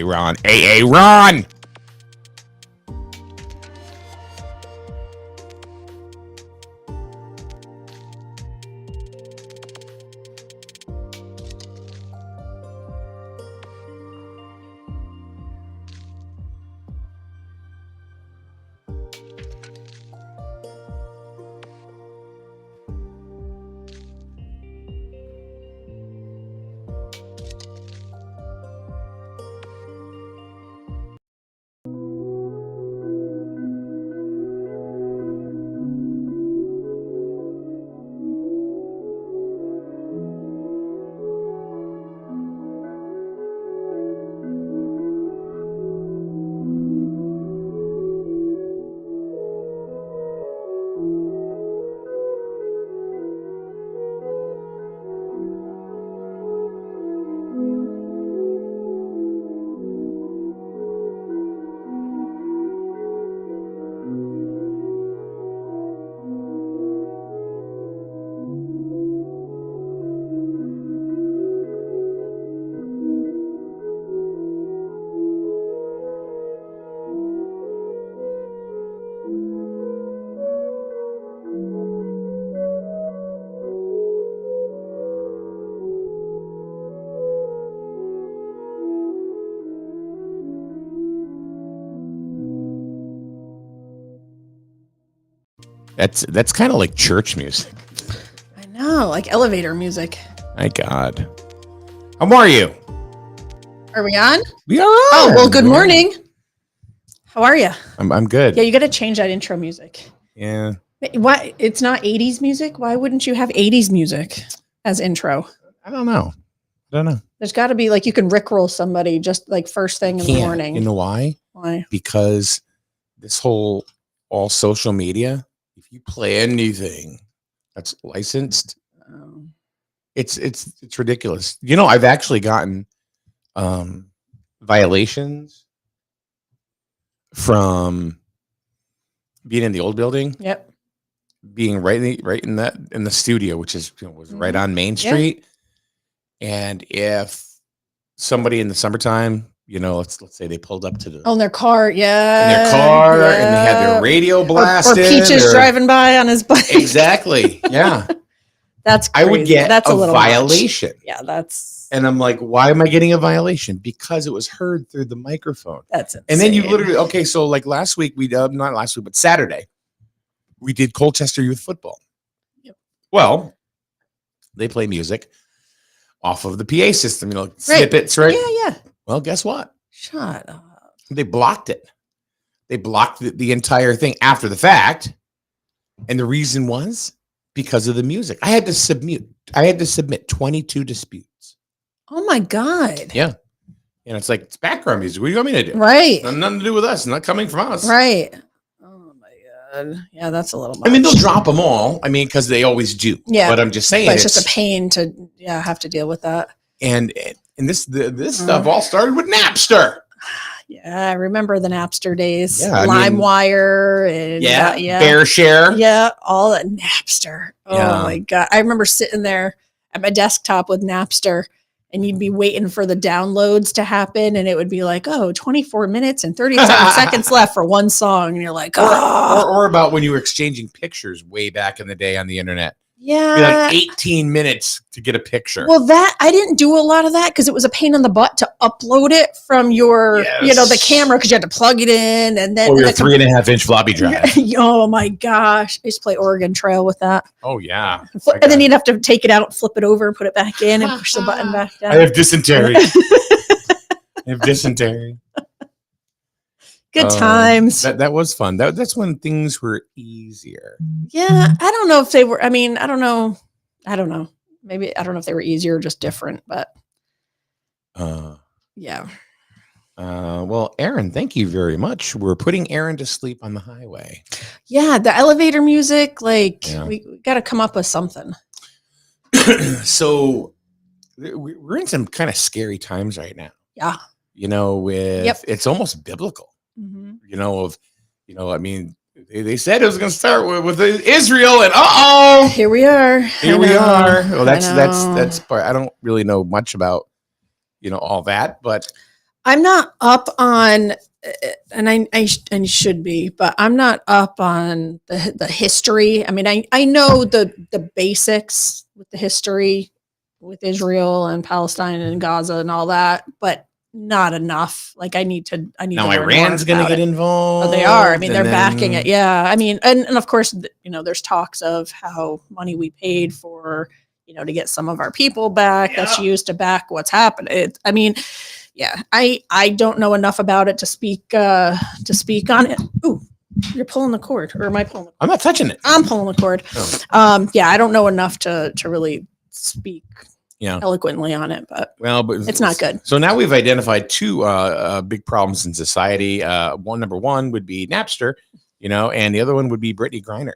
Ron. Ron. That's kind of like church music. I know, like elevator music. My God. How are you? Are we on? We are on. Oh, well, good morning. How are you? I'm good. Yeah, you got to change that intro music. Yeah. Why? It's not 80s music? Why wouldn't you have 80s music as intro? I don't know. There's got to be like you can rickroll somebody just like first thing in the morning. You know why? Why? Because this whole all social media, if you play anything that's licensed, it's ridiculous. You know, I've actually gotten violations from being in the old building. Yep. Being right in the studio, which is was right on Main Street. And if somebody in the summertime, you know, let's say they pulled up to their car, and they had their radio blasted, or Peaches driving by on his bike. Exactly. Yeah. That's crazy. I would get that's a little violation. Much. Yeah, that's. And I'm like, why am I getting a violation? Because it was heard through the microphone. That's insane. And then you literally so like last week not last week, but Saturday, we did Colchester Youth Football. Yep. Well, they play music off of the PA system, you know, snippets, right? Yeah. Well, guess what? Shut up. They blocked it. They blocked the entire thing after the fact. And the reason was because of the music. I had to submit 22 disputes. Oh my God. Yeah. And it's like, it's background music. What do you want me to do? Right. Nothing to do with us. It's not coming from us. Right. Oh my God. Yeah, that's a little much. I mean, they'll drop them all. I mean, because they always do. Yeah. But I'm just saying. But it's just a pain to have to deal with that. And this stuff all started with Napster. Yeah, I remember the Napster days. Yeah, LimeWire and Bear Share. Yeah, all that Napster. Oh my God. I remember sitting there at my desktop with Napster and you'd be waiting for the downloads to happen and it would be like, 24 minutes and 37 seconds left for one song. And you're like, or about when you were exchanging pictures way back in the day on the internet. Yeah. Be like 18 minutes to get a picture. Well, that I didn't do a lot of that because it was a pain in the butt to upload it from your, the camera because you had to plug it in and then. Or your 3.5-inch floppy drive. Oh my gosh. I used to play Oregon Trail with that. Oh, yeah. And then you'd have to take it out, flip it over, and put it back in and push the button back down. I have dysentery. Good times. That was fun. That's when things were easier. Yeah. I don't know if they were. I mean, I don't know. Maybe I don't know if they were easier or just different, but yeah. Well, Aaron, thank you very much. We're putting Aaron to sleep on the highway. Yeah, the elevator music, we got to come up with something. So we're in some kind of scary times right now. Yeah. It's almost biblical. Mm-hmm. I mean, they said it was going to start with Israel, and here we are. Well, that's part. I don't really know much about, all that, but I'm not up on, and I should be, but I'm not up on the history. I mean, I know the basics with the history with Israel and Palestine and Gaza and all that, but not enough. Like I need to now Iran's going to get involved. Oh, they are. I mean, they're backing it. Yeah. I mean, and of course, there's talks of how money we paid for, to get some of our people back that's used to back what's happened. I mean, yeah, I don't know enough about it to speak on it. Ooh, you're pulling the cord, or am I pulling the cord? I'm not touching it. I'm pulling the cord. Oh. Yeah, I don't know enough to really speak eloquently on it, but it's not good. So now we've identified two big problems in society. Number one would be Napster, and the other one would be Brittany Griner.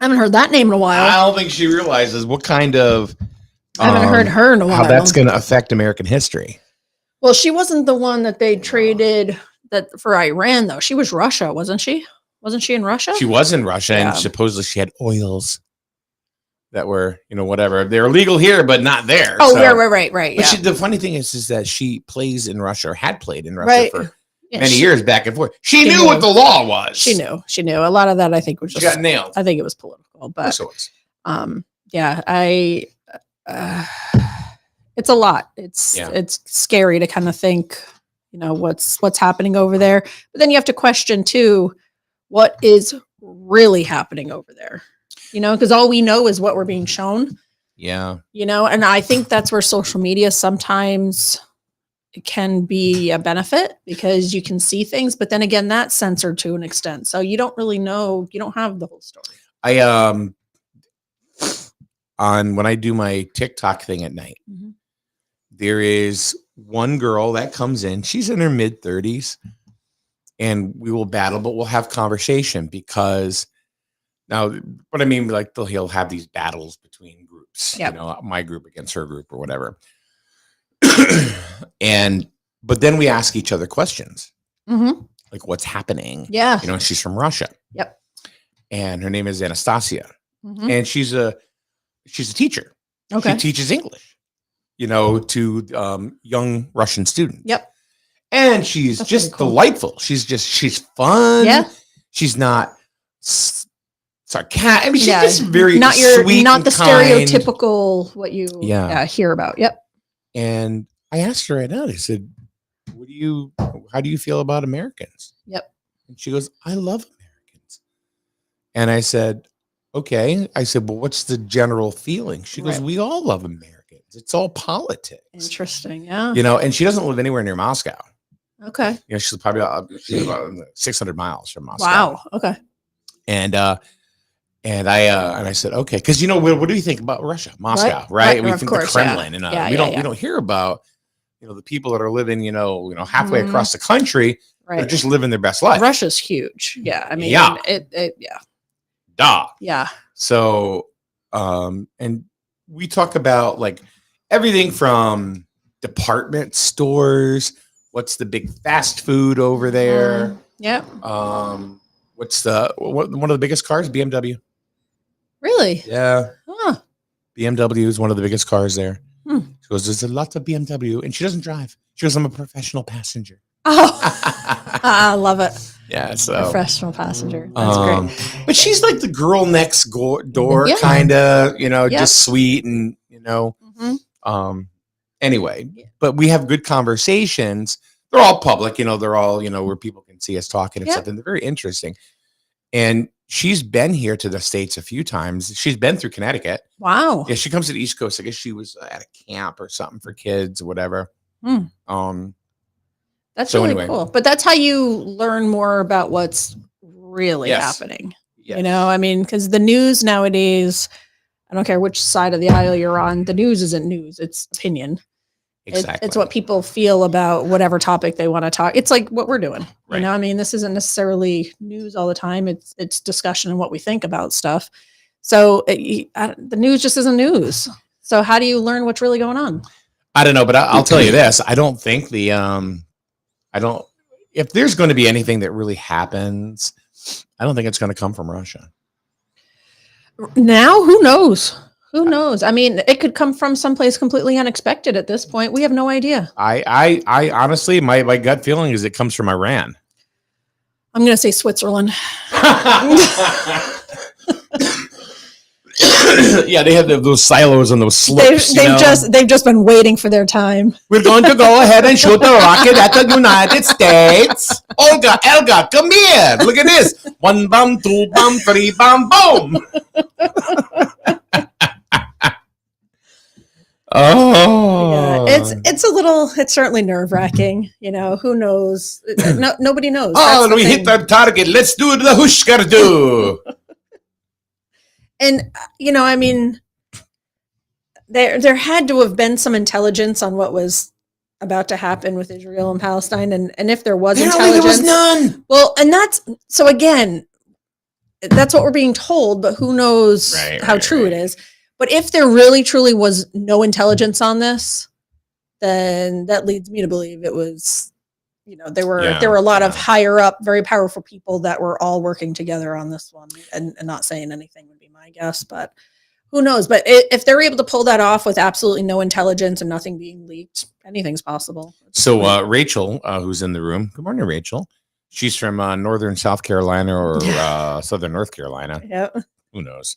I haven't heard that name in a while. I don't think she realizes what kind of I haven't heard her in a while. How that's going to affect American history. Well, she wasn't the one that they traded that for Iran, though. She was Russia, wasn't she? Wasn't she in Russia? She was in Russia, and supposedly she had oils that were, whatever. They're legal here, but not there. Oh, right. But the funny thing is that she plays in Russia, or had played in Russia for many years back and forth. She knew what the law was. She knew. A lot of that, I think, was just. She got nailed. I think it was political, but it's a lot. It's scary to kind of think, what's happening over there. But then you have to question too, what is really happening over there? Because all we know is what we're being shown. Yeah. And I think that's where social media sometimes can be a benefit because you can see things, but then again, that's censored to an extent. So you don't really know, you don't have the whole story. When I do my TikTok thing at night, there is one girl that comes in. She's in her mid-30s, and we will battle, but we'll have conversation because now, but I mean, like he'll have these battles between groups, my group against her group or whatever. But then we ask each other questions, like what's happening. Yeah. She's from Russia. Yep. And her name is Anastasia, and she's a teacher. Okay. She teaches English, to young Russian students. Yep. And she's That's just really cool. Delightful. She's fun. Yeah. She's not sarcastic. I mean, she's just very not sweet, not the kind. Stereotypical what you hear about. Yep. And I asked her right now. I said, how do you feel about Americans? Yep. And she goes, I love Americans. And I said, okay. I said, well, what's the general feeling? She goes, we all love Americans. It's all politics. Interesting. Yeah. And she doesn't live anywhere near Moscow. Okay. She's probably about 600 miles from Moscow. Wow. Okay. And I said, okay. Cause what do you think about Russia, Moscow, right? We think the Kremlin and we don't hear about, the people that are living, halfway across the country. Right. They're just living their best life. Russia's huge. Yeah. I mean, Duh. Yeah. So, and we talk about like everything from department stores. What's the big fast food over there? Yeah. What's one of the biggest cars? BMW. Really? Yeah. Huh. BMW is one of the biggest cars there. She goes, there's a lot of BMW, and she doesn't drive. She goes, I'm a professional passenger. Oh, I love it. Yeah, so professional passenger. That's great. but she's like the girl next door, Yeah. kind of, Yep. just sweet and anyway. But we have good conversations. They're all public, they're all where people can see us talking and stuff, and they're very interesting. And she's been here to the States a few times. She's been through Connecticut. Wow. Yeah, she comes to the East Coast. I guess she was at a camp or something for kids or whatever. That's so really cool. But that's how you learn more about what's really happening. Yes. I mean, because the news nowadays, I don't care which side of the aisle you're on, the news isn't news, it's opinion. Exactly. It's what people feel about whatever topic they want to talk. It's like what we're doing. Right. I mean, this isn't necessarily news all the time. It's discussion and what we think about stuff. So the news just isn't news. So how do you learn what's really going on? I don't know, but I'll tell you this. I don't think if there's going to be anything that really happens, I don't think it's going to come from Russia. Now, who knows? Who knows? I mean, it could come from someplace completely unexpected at this point. We have no idea. I honestly, my gut feeling is it comes from Iran. I'm going to say Switzerland. Yeah, they have those silos and those slips. They've just been waiting for their time. We're going to go ahead and shoot the rocket at the United States. Elga, come here. Look at this. 1 bomb, 2 bomb, 3 bomb, boom. Oh, yeah, it's certainly nerve-wracking. Who knows? Nobody knows. Oh, we hit the target. Let's do the Hushkar do. And, I mean, there had to have been some intelligence on what was about to happen with Israel and Palestine. And if there was intelligence, there was none. Well, and that's what we're being told, but who knows how true it is. But if there really, truly was no intelligence on this, then that leads me to believe it was, there were a lot of higher up, very powerful people that were all working together on this one, and not saying anything would be my guess, but who knows? But if they're able to pull that off with absolutely no intelligence and nothing being leaked, anything's possible. So Rachel, who's in the room, good morning, Rachel. She's from northern South Carolina or southern North Carolina. Yeah. Who knows?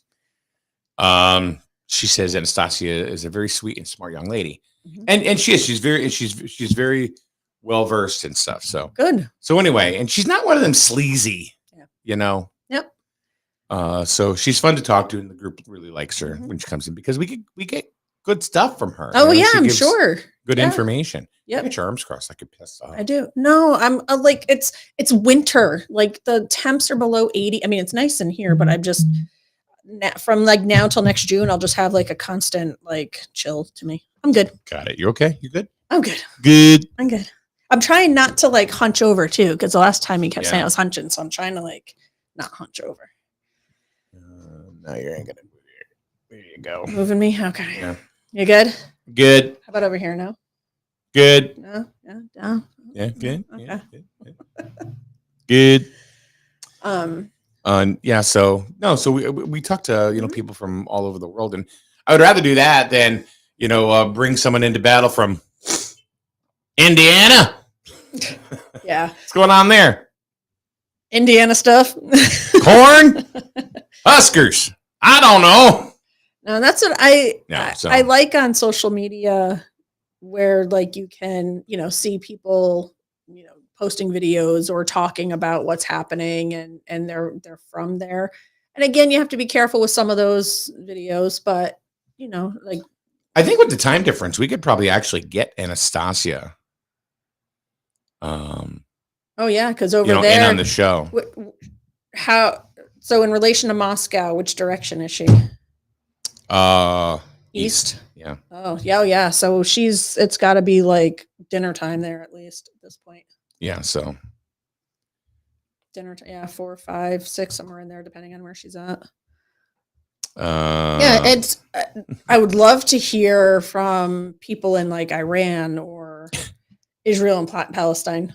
She says Anastasia is a very sweet and smart young lady, and she is. She's very well versed and stuff. So good. So anyway, and she's not one of them sleazy, Yep. So she's fun to talk to, and the group really likes her when she comes in because we get good stuff from her. Oh yeah, I'm sure. Good information. Yeah. Get your arms crossed. I could piss off. I do. No, I'm like it's winter. Like the temps are below 80. I mean, it's nice in here, but I'm just from like now till next June, I'll just have like a constant like chill to me. I'm good. Got it. You okay? You good? I'm good. Good. I'm good. I'm trying not to like hunch over too, because the last time you kept saying I was hunching, so I'm trying to like not hunch over. No, you ain't gonna move here. There you go. Moving me? Okay. Yeah. You good? Good. How about over here now? Good. No. Yeah. Down. Yeah. Good. Okay. Yeah, good. So we talked to people from all over the world, and I would rather do that than bring someone into battle from Indiana. Yeah. What's going on there? Indiana stuff. Corn? Huskers. I don't know. No, that's what I like on social media, where like you can, see people, posting videos or talking about what's happening and they're from there. And again, you have to be careful with some of those videos, but like I think with the time difference, we could probably actually get Anastasia. Oh yeah, because over there in on the show. So in relation to Moscow, which direction is she? East. Yeah. Oh yeah. So it's got to be like dinner time there at least at this point. Yeah. So dinner time. Yeah, 4, 5, 6, somewhere in there, depending on where she's at. It's. I would love to hear from people in like Iran or Israel and Palestine.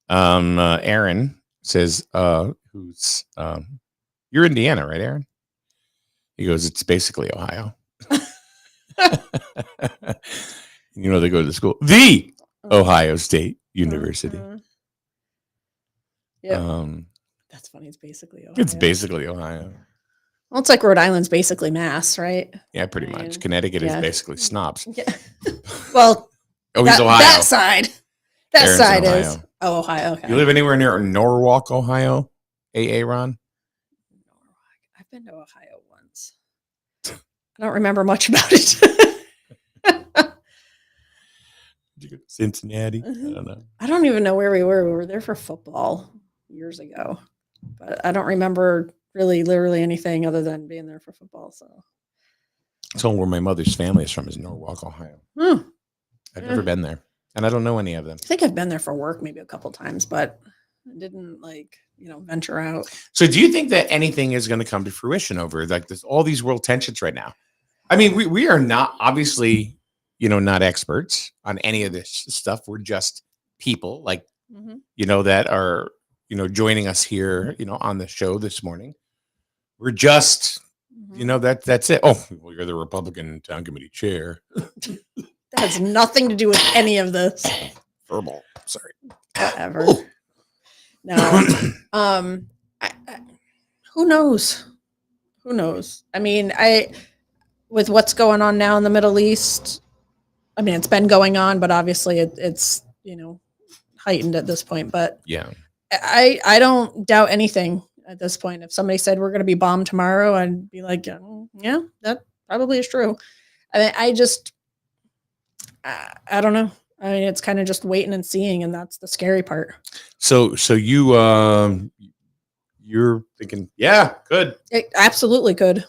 Aaron says, "Who's you're Indiana, right, Aaron?" He goes, "It's basically Ohio." They go to the school, the Ohio State University. Yeah. That's funny. It's basically Ohio. It's basically Ohio. Well, it's like Rhode Island's basically Mass, right? Yeah, pretty much. Connecticut is basically snobs. Yeah. Well, he's Ohio. That side. That Aaron's side in is. Oh, Ohio. Okay. You live anywhere near Norwalk, Ohio? Ron? Norwalk. I've been to Ohio once. I don't remember much about it. Did you go to Cincinnati? I don't know. I don't even know where we were. We were there for football years ago, but I don't remember really literally anything other than being there for football. So where my mother's family is from is Norwalk, Ohio. I've never been there, and I don't know any of them. I think I've been there for work maybe a couple times, but I didn't venture out. So do you think that anything is going to come to fruition over like this, all these world tensions right now? I mean, we are not obviously, not experts on any of this stuff. We're just people that are, joining us here, on the show this morning. We're just, that's it. Oh, well, you're the Republican town committee chair. That has nothing to do with any of this. Verbal. Sorry. Whatever. No. Who knows? Who knows? I mean, with what's going on now in the Middle East, I mean, it's been going on, but obviously it's heightened at this point. But yeah, I don't doubt anything at this point. If somebody said we're going to be bombed tomorrow, I'd be like, yeah, that probably is true. I mean, I don't know. I mean, it's kind of just waiting and seeing, and that's the scary part. So you're thinking, yeah, could. It absolutely could.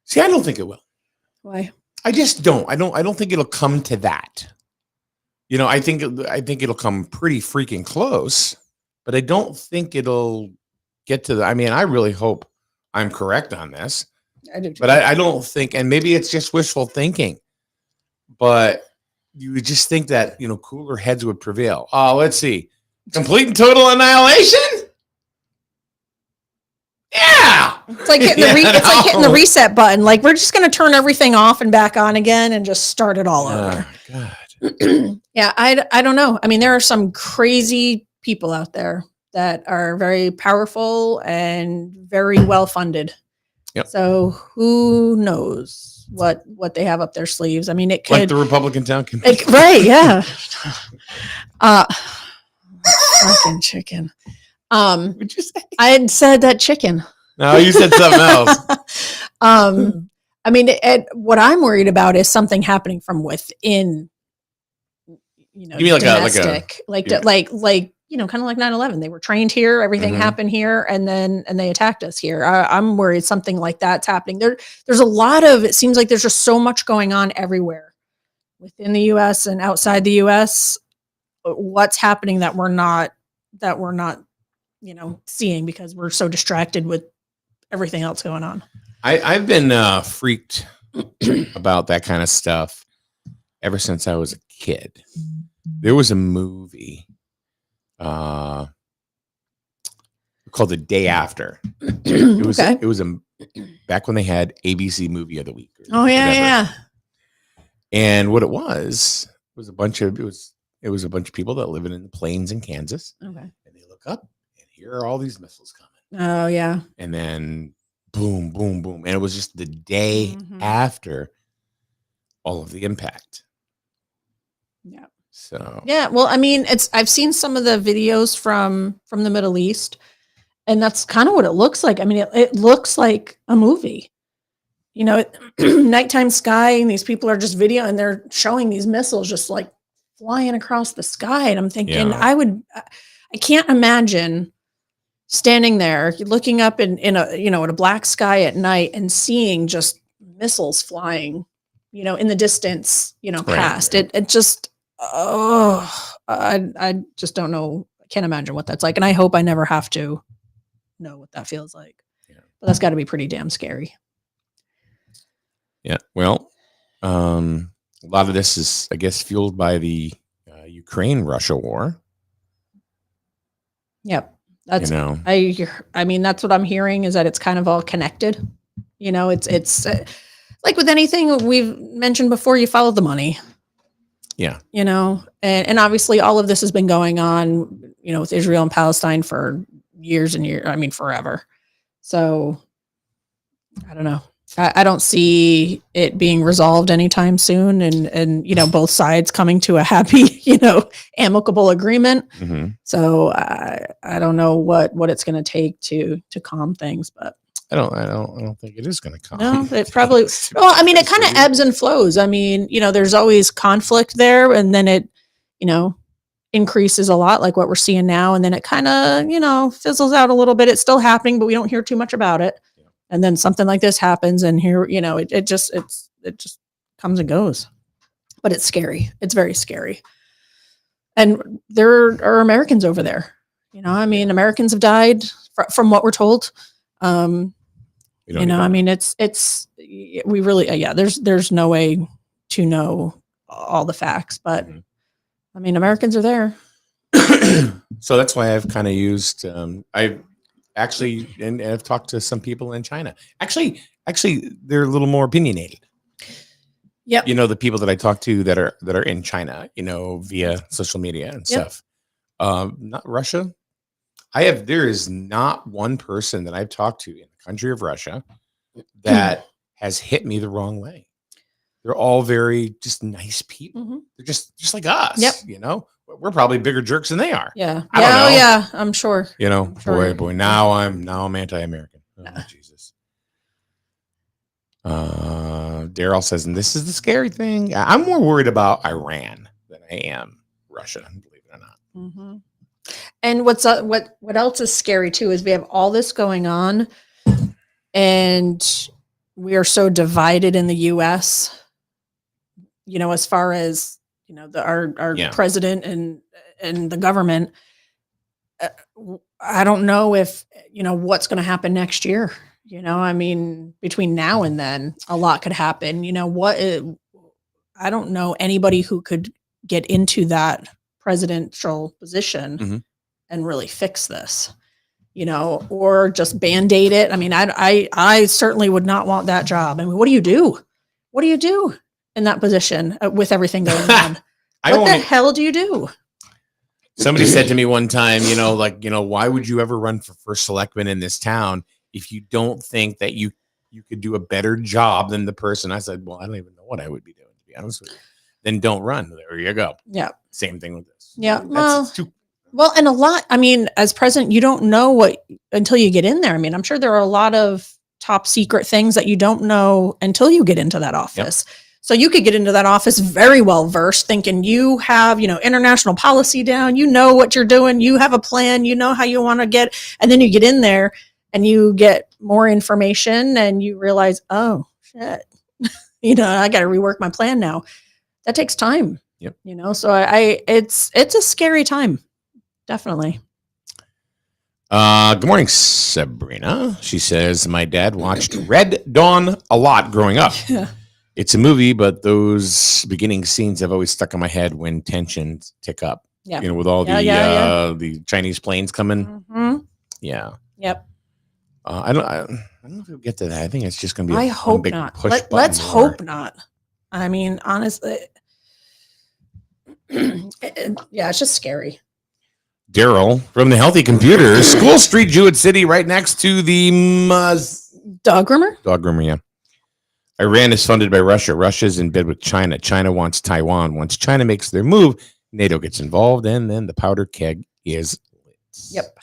See, I don't think it will. Why? I just don't. I don't think it'll come to that. I think it'll come pretty freaking close, but I don't think it'll get to the. I mean, I really hope I'm correct on this. I do too. But I don't think, and maybe it's just wishful thinking, but you would just think that cooler heads would prevail. Let's see, complete and total annihilation. Yeah, it's like hitting the reset button. Like we're just going to turn everything off and back on again and just start it all over. God. Yeah, I don't know. I mean, there are some crazy people out there that are very powerful and very well funded. Yep. So who knows what they have up their sleeves? I mean, it could like the Republican town committee, right? Yeah. Fucking chicken. What'd you say? I had said that chicken. No, you said something else. I mean, what I'm worried about is something happening from within. You mean domestic, kind of like 9/11. They were trained here. Everything happened here, and they attacked us here. I'm worried something like that's happening. There's a lot of. It seems like there's just so much going on everywhere, within the U.S. and outside the U.S. What's happening that we're not seeing because we're so distracted with everything else going on. I've been freaked about that kind of stuff ever since I was a kid. There was a movie called The Day After. It was back when they had ABC Movie of the Week. Oh yeah. And what it was a bunch of people that live in the plains in Kansas. Okay. And they look up and here are all these missiles coming. Oh yeah. And then boom, boom, boom. And it was just the day after all of the impact. Yeah. So yeah, well, I mean, I've seen some of the videos from the Middle East, and that's kind of what it looks like. I mean, it looks like a movie. Nighttime sky, and these people are just video, and they're showing these missiles just like flying across the sky. And I'm thinking, I can't imagine standing there, looking up in a black sky at night and seeing just missiles flying, in the distance, past it. It just. I just don't know. I can't imagine what that's like. And I hope I never have to know what that feels like. Yeah. But that's got to be pretty damn scary. Yeah. Well, a lot of this is, I guess, fueled by the Ukraine-Russia war. Yep. That's, I mean, that's what I'm hearing is that it's kind of all connected. It's like with anything we've mentioned before, you follow the money. Yeah. And obviously all of this has been going on, with Israel and Palestine for years and years. I mean, forever. So I don't know. I don't see it being resolved anytime soon, and both sides coming to a happy, amicable agreement. Mm-hmm. So I don't know what it's going to take to calm things, but I don't think it is going to calm. no, it probably. Well, I mean, it kind of ebbs and flows. I mean, there's always conflict there, and then it, increases a lot, like what we're seeing now, and then it kind of, fizzles out a little bit. It's still happening, but we don't hear too much about it. And then something like this happens, and here, it just comes and goes. But it's scary. It's very scary. And there are Americans over there. I mean, Americans have died from what we're told. I mean, it's we really, there's no way to know all the facts, but I mean, Americans are there. So that's why I've kind of used, I've actually, and I've talked to some people in China. Actually, they're a little more opinionated. Yep. The people that I talk to that are in China, via social media and stuff. Not Russia. There is not one person that I've talked to in the country of Russia that has hit me the wrong way. They're all very just nice people. Mm-hmm. They're just like us. Yep. We're probably bigger jerks than they are. Yeah. I don't know. Yeah. I'm sure. I'm sure. Boy. Now I'm anti-American. Oh, Jesus. Daryl says, and this is the scary thing. I'm more worried about Iran than I am Russia. Believe it or not. Mm-hmm. And what else is scary too is we have all this going on, and we are so divided in the U.S. As far as our president and the government. I don't know if what's going to happen next year. I mean, between now and then, a lot could happen. I don't know anybody who could get into that presidential position and really fix this, or just Band-Aid it. I mean, I certainly would not want that job. I mean, what do you do? What do you do in that position with everything going on? What the hell do you do? Somebody said to me one time, why would you ever run for first selectman in this town if you don't think that you could do a better job than the person? I said, well, I don't even know what I would be doing, to be honest with you. Then don't run. There you go. Yeah. Same thing with this. Yeah. Well, and a lot, I mean, as president, you don't know what until you get in there. I mean, I'm sure there are a lot of top secret things that you don't know until you get into that office. Yep. So you could get into that office very well versed, thinking you have, international policy down, what you're doing, you have a plan, how you want to get, and then you get in there and you get more information and you realize, oh shit, I got to rework my plan now. That takes time. Yep. So it's a scary time. Definitely. Good morning, Sabrina. She says, my dad watched Red Dawn a lot growing up. Yeah. It's a movie, but those beginning scenes have always stuck in my head when tensions tick up. Yeah. With all the Chinese planes coming. Mm-hmm. Yeah. Yep. I don't know if we'll get to that. I think it's just going to be I hope big not. Let's hope not. I mean, honestly, it's just scary. Daryl from the Healthy Computer, School Street, Jewett City, right next to the dog groomer. Dog groomer, yeah. Iran is funded by Russia. Russia's in bed with China. China wants Taiwan. Once China makes their move, NATO gets involved, and then the powder keg is lit. Yep.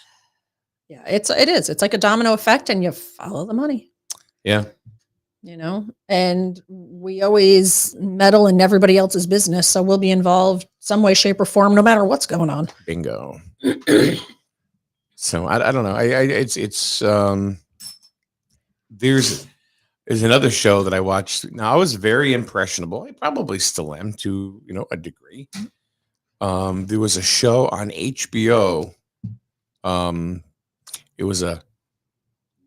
Yeah, it is. It's like a domino effect, and you follow the money. Yeah. And we always meddle in everybody else's business, so we'll be involved some way, shape, or form, no matter what's going on. Bingo. So I don't know. There's another show that I watched. Now I was very impressionable. I probably still am to a degree. There was a show on HBO. It was a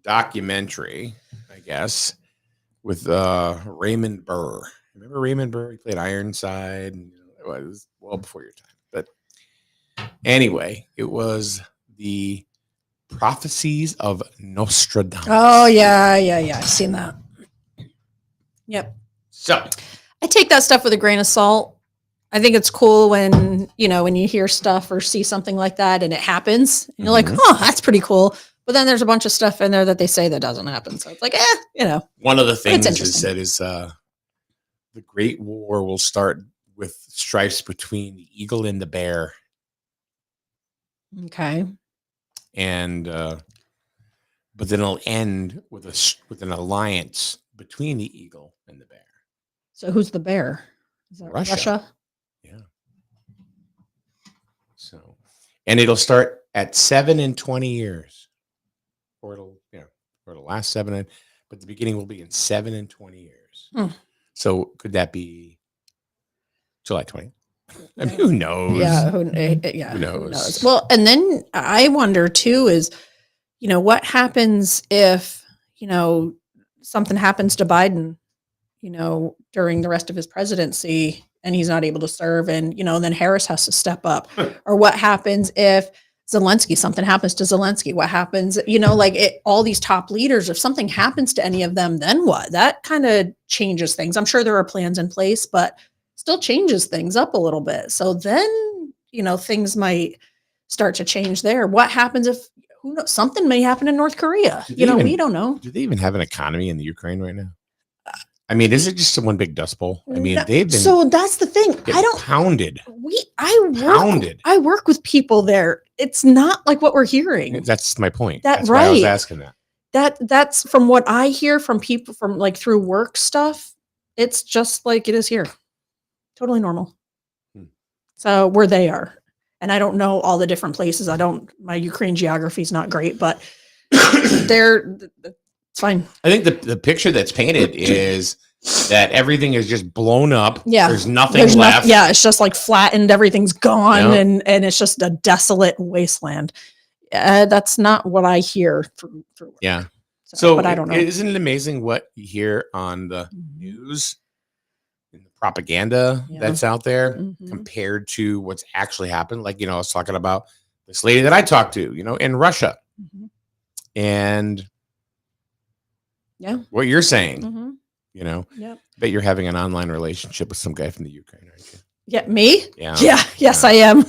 documentary, I guess, with Raymond Burr. Remember Raymond Burr? He played Ironside. And, it was well before your time. But anyway, it was the Prophecies of Nostradamus. Oh, yeah. I've seen that. Yep. So I take that stuff with a grain of salt. I think it's cool when, when you hear stuff or see something like that and it happens and you're like, oh, that's pretty cool. But then there's a bunch of stuff in there that they say that doesn't happen. So it's like, One of the things is that is the Great War will start with strifes between the eagle and the bear. Okay. And but then it'll end with an alliance between the eagle and the bear. So who's the bear? Is that Russia? Yeah. So, and it'll start at 7 and 20 years, or it'll last 7, but the beginning will be in 7 and 20 years. So could that be July 20th? I mean, who knows? Yeah, who knows? Well, and then I wonder too is, what happens if, something happens to Biden, during the rest of his presidency and he's not able to serve and, then Harris has to step up. Or what happens if something happens to Zelensky? What happens, all these top leaders, if something happens to any of them, then what? That kind of changes things. I'm sure there are plans in place, but still changes things up a little bit. So then, things might start to change there. What happens if, who knows, something may happen in North Korea? We don't know. Do they even have an economy in the Ukraine right now? I mean, is it just one big dust bowl? I mean, they've been. So that's the thing. I don't pounded. I work with people there. It's not like what we're hearing. That's my point. That's why right. I was asking that. That's from what I hear from people from through work stuff. It's just like it is here. Totally normal. So where they are. And I don't know all the different places. My Ukraine geography is not great, but it's fine. I think the picture that's painted is that everything is just blown up. Yeah. There's nothing left. It's just like flattened. Everything's gone and it's just a desolate wasteland. That's not what I hear through work. Yeah. So but I don't know. Isn't it amazing what you hear on the news and the propaganda that's out there compared to what's actually happened? Like, I was talking about this lady that I talked to, in Russia. And what you're saying, bet you're having an online relationship with some guy from the Ukraine, aren't you? Yeah, me? Yeah. Yes, I am.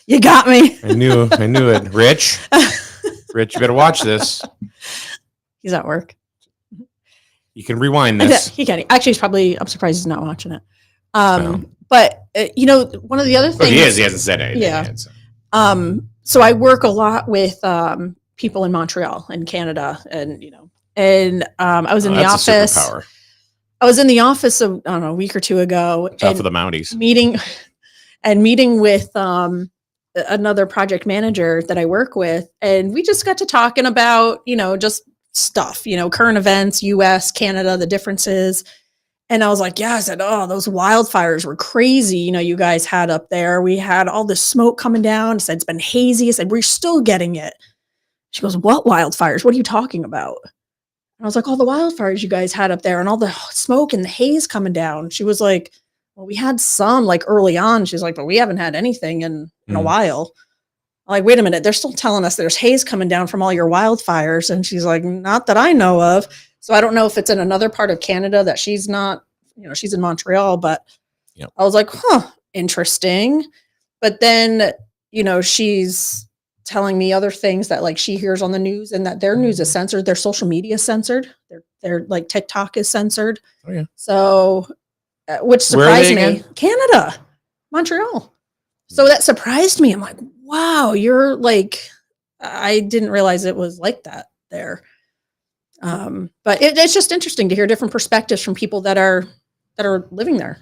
You got me. I knew it. Rich, you better watch this. He's at work. You can rewind this. He can. Actually, I'm surprised he's not watching it. But one of the other things. He is. He hasn't said anything. Yeah. Yet, so. So I work a lot with people in Montreal in Canada, and I was in the office. I was in the office a week or two ago. Top of the Mounties. Meeting with another project manager that I work with, and we just got to talking about just stuff, current events, U.S., Canada, the differences. And I was like, I said, oh, those wildfires were crazy. You guys had up there. We had all this smoke coming down. I said, it's been hazy. I said, we're still getting it. She goes, what wildfires? What are you talking about? And I was like, all the wildfires you guys had up there and all the smoke and the haze coming down. She was like, well, we had some early on. She's like, but we haven't had anything in a while. I'm like, wait a minute. They're still telling us there's haze coming down from all your wildfires. And she's like, not that I know of. So I don't know if it's in another part of Canada that she's not, she's in Montreal, but I was like, interesting. But then, she's telling me other things that she hears on the news and that their news is censored. Their social media is censored. Their TikTok is censored. Oh, yeah. So, which surprised me. Canada, Montreal. So that surprised me. I'm like, wow, you're I didn't realize it was like that there. But it's just interesting to hear different perspectives from people that are living there.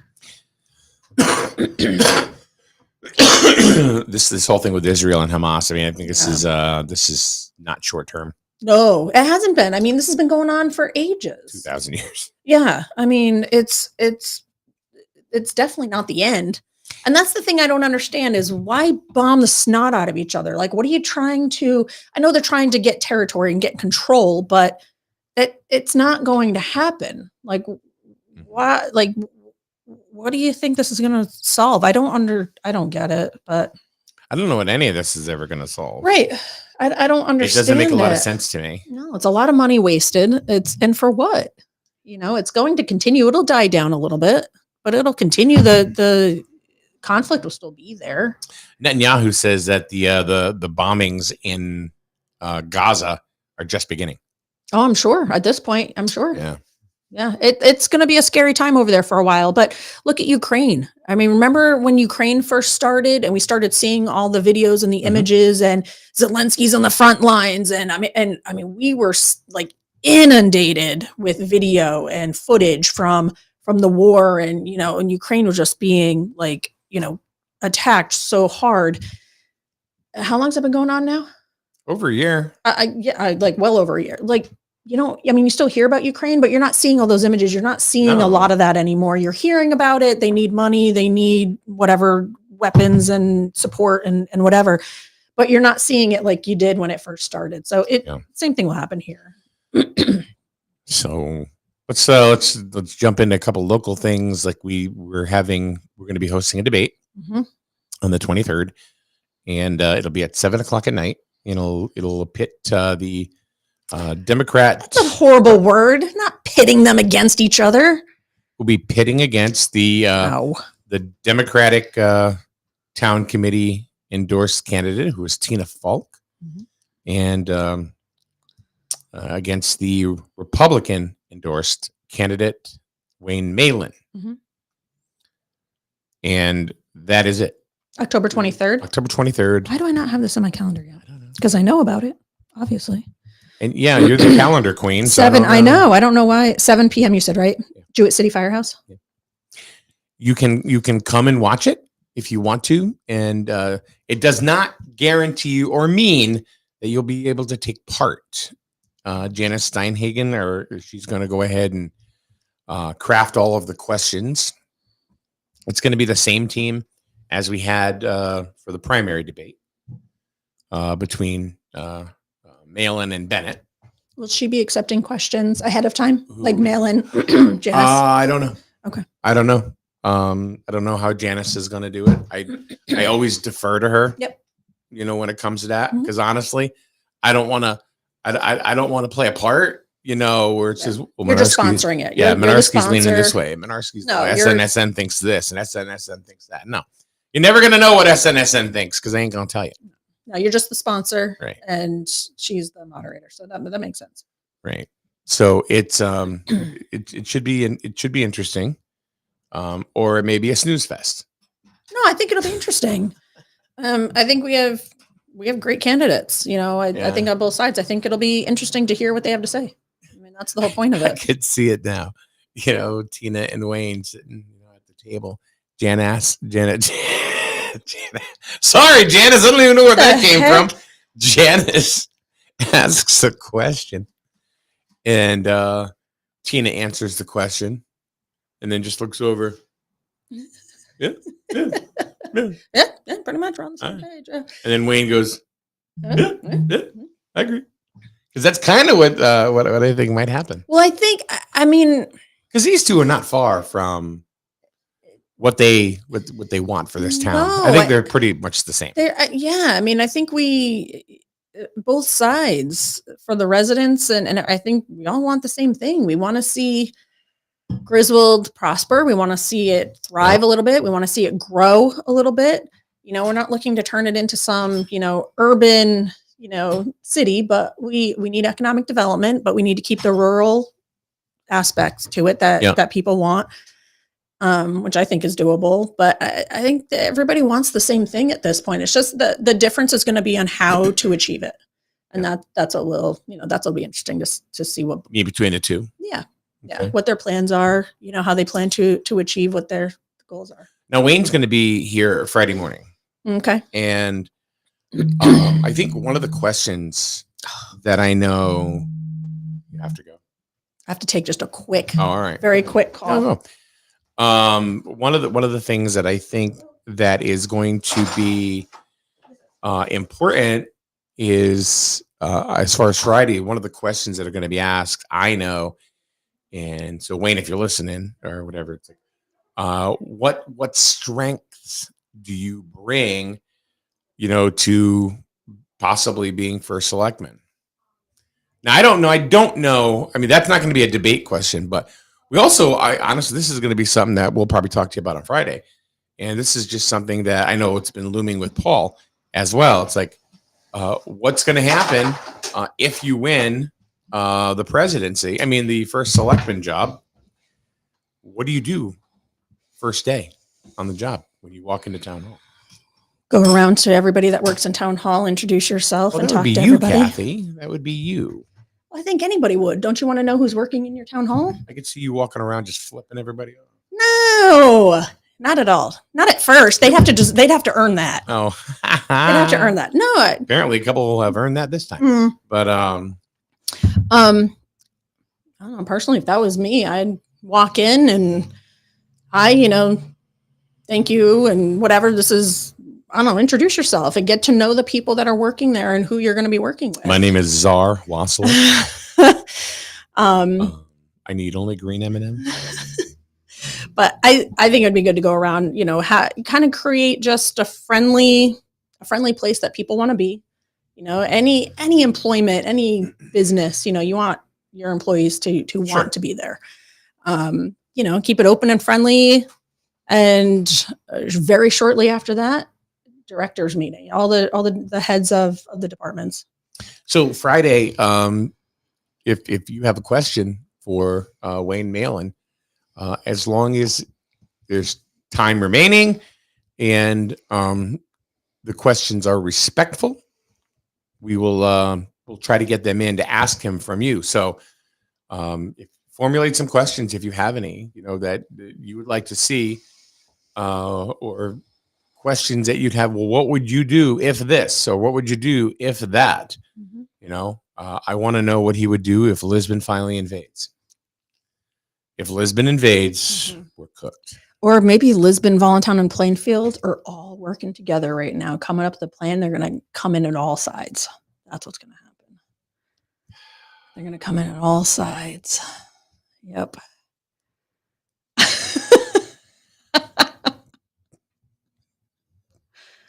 This whole thing with Israel and Hamas. I mean, I think this is not short term. No, it hasn't been. I mean, this has been going on for ages. 2,000 years. Yeah. I mean, it's definitely not the end. And that's the thing I don't understand is why bomb the snot out of each other? What are you trying to, I know they're trying to get territory and get control, but it's not going to happen. Why, what do you think this is going to solve? I don't get it, but I don't know what any of this is ever going to solve. Right. I don't understand. It doesn't make a lot of sense to me. No, it's a lot of money wasted. And for what? It's going to continue. It'll die down a little bit, but it'll continue. The conflict will still be there. Netanyahu says that the bombings in Gaza are just beginning. Oh, I'm sure at this point, I'm sure. Yeah. Yeah, it's going to be a scary time over there for a while. But look at Ukraine. I mean, remember when Ukraine first started and we started seeing all the videos and the images and Zelensky's on the front lines. And I mean, we were like inundated with video and footage from the war. And, and Ukraine was just being like, attacked so hard. How long's that been going on now? Over a year. Like well over a year. Like, you still hear about Ukraine, but you're not seeing all those images. You're not seeing a lot of that anymore. You're hearing about it. They need money. They need whatever weapons and support and whatever, but you're not seeing it like you did when it first started. So same thing will happen here. So let's jump into a couple local things. Like we're going to be hosting a debate on the 23rd, and it'll be at 7:00 at night. It'll pit the Democrat. That's a horrible word. Not pitting them against each other. We'll be pitting against the Democratic town committee endorsed candidate, who is Tina Falk, and against the Republican endorsed candidate Wayne Malin. And that is it. October 23rd. October 23rd. Why do I not have this on my calendar yet? Because I know about it, obviously. And yeah, you're the calendar queen. So 7. I know. I don't know why. 7 p.m. You said, right? Yeah. Jewett City Firehouse. Yeah. You can come and watch it if you want to, and it does not guarantee you or mean that you'll be able to take part. Janice Steinhagen, she's going to go ahead and craft all of the questions. It's going to be the same team as we had for the primary debate between Malin and Bennett. Will she be accepting questions ahead of time, like Malin, Janice? I don't know. Okay. I don't know. I don't know how Janice is going to do it. I always defer to her. Yep. When it comes to that, because honestly, I don't want to. I don't want to play a part. Where it says, well, you're just sponsoring it. Minarski's leaning this way. Minarski's SNSN thinks this, and SNSN thinks that. No, you're never going to know what SNSN thinks because they ain't going to tell you. No, you're just the sponsor, right? And she's the moderator, so that makes sense, right? So it's it should be interesting, or it may be a snooze fest. No, I think it'll be interesting. I think we have great candidates. I think on both sides. I think it'll be interesting to hear what they have to say. I mean, that's the whole point of it. I could see it now. Tina and Wayne sitting at the table. Janet. Sorry, Janice. I don't even know where that came from. Janice asks a question, and Tina answers the question, and then just looks over. Yeah, pretty much. We're on the same page. And then Wayne goes, yeah, I agree. Because that's kind of what I think might happen. Well, I mean, because these two are not far from what they want for this town. No, I think they're pretty much the same. I mean, I think we both sides for the residents, and I think we all want the same thing. We want to see Griswold prosper. We want to see it thrive a little bit. We want to see it grow a little bit. We're not looking to turn it into some, urban, city, but we need economic development, but we need to keep the rural aspects to it that people want, which I think is doable. But I think that everybody wants the same thing at this point. It's just the difference is going to be on how to achieve it. And that's what'll be interesting to see what between the two. Yeah. Yeah, what their plans are, how they plan to achieve what their goals are. Now, Wayne's going to be here Friday morning. Okay. And I think one of the questions that I know you have to go. I have to take just a quick, all right, very quick call. One of the things that I think that is going to be important is as far as Friday, one of the questions that are going to be asked, I know. And so, Wayne, if you're listening or whatever, it's like, what strengths do you bring, to possibly being first selectman? Now, I don't know. I mean, that's not going to be a debate question, but we also, honestly, this is going to be something that we'll probably talk to you about on Friday. And this is just something that I know it's been looming with Paul as well. It's like, what's going to happen if you win the presidency? I mean, the first selectman job. What do you do first day on the job when you walk into town hall? Go around to everybody that works in town hall, introduce yourself, Well, and that talk would be to you, everybody. Kathy. That would be you. I think anybody would. Don't you want to know who's working in your town hall? I could see you walking around just flipping everybody off. No, not at all. Not at first. They'd have to earn that. Oh, They'd have to earn that. No, apparently a couple have earned that this time. But I don't know. Personally, if that was me, I'd walk in and thank you and whatever. This is, I don't know, introduce yourself and get to know the people that are working there and who you're going to be working with. My name is Czar Waselik. I need only green M&Ms. But I think it'd be good to go around, kind of create just a friendly place that people want to be. Any employment, any business, you want your employees to want to be there. Keep it open and friendly. And very shortly after that, directors meeting, all the heads of the departments. So Friday, if you have a question for Wayne Malin, as long as there's time remaining and the questions are respectful, we will we'll try to get them in to ask him from you. So formulate some questions if you have any, that you would like to see, or questions that you'd have. Well, what would you do if this, or what would you do if that? I want to know what he would do if Lisbon finally invades. If Lisbon invades, we're cooked. Or maybe Lisbon, Voluntown, and Plainfield are all working together right now, coming up with a plan. They're going to come in at all sides. That's what's going to happen. They're going to come in at all sides. Yep.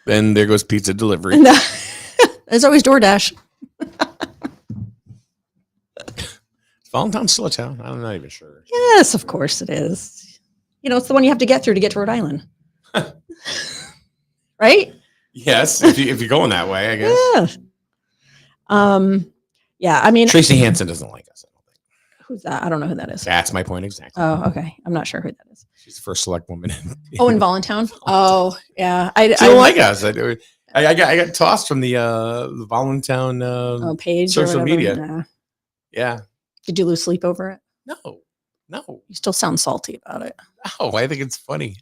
Then there goes pizza delivery. There's always DoorDash. Voluntown's still a town? I'm not even sure. Yes, of course it is. It's the one you have to get through to get to Rhode Island. Right? Yes, if you're going that way, I guess. Yeah. Yeah, I mean, Tracy Hansen doesn't like us, I don't think. Who's that? I don't know who that is. That's my point exactly. Oh, okay. I'm not sure who that is. She's the first select woman. In Voluntown? Oh, yeah. She don't like us. I got tossed from the Voluntown page, social media. Yeah. Did you lose sleep over it? No. You still sound salty about it. No, I think it's funny.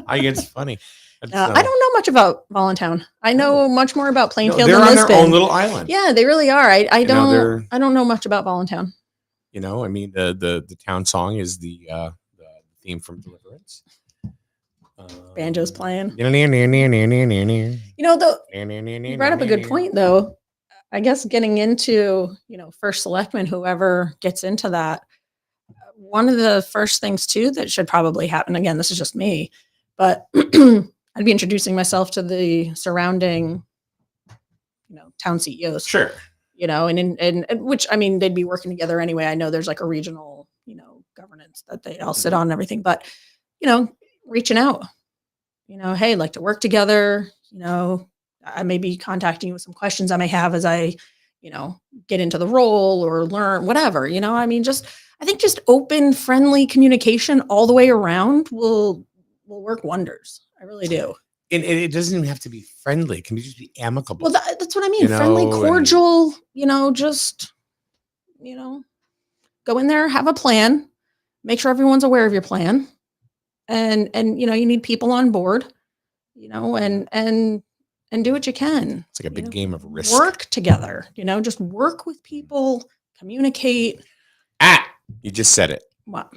I think it's funny. I don't know much about Voluntown. I know much more about Plainfield and Lisbon. They're on their own little island. Yeah, they really are. I don't know much about Voluntown. I mean, the town song is the theme from Deliverance. Banjo's playing. You brought up a good point, though. I guess getting into, first selectman, whoever gets into that, one of the first things too that should probably happen, again, this is just me, but I'd be introducing myself to the surrounding, town CEOs. Sure. And which, I mean, they'd be working together anyway. I know there's like a regional, governance that they all sit on and everything, but, reaching out, hey, I'd like to work together, I may be contacting you with some questions I may have as I, get into the role or learn whatever, I mean, I think just open, friendly communication all the way around will work wonders. I really do. And it doesn't even have to be friendly. It can just be amicable. Well, that's what I mean. Friendly, cordial, just, go in there, have a plan, make sure everyone's aware of your plan. And you need people on board, and do what you can. It's like a big game of risk. Work together, just work with people, communicate. You just said it. What?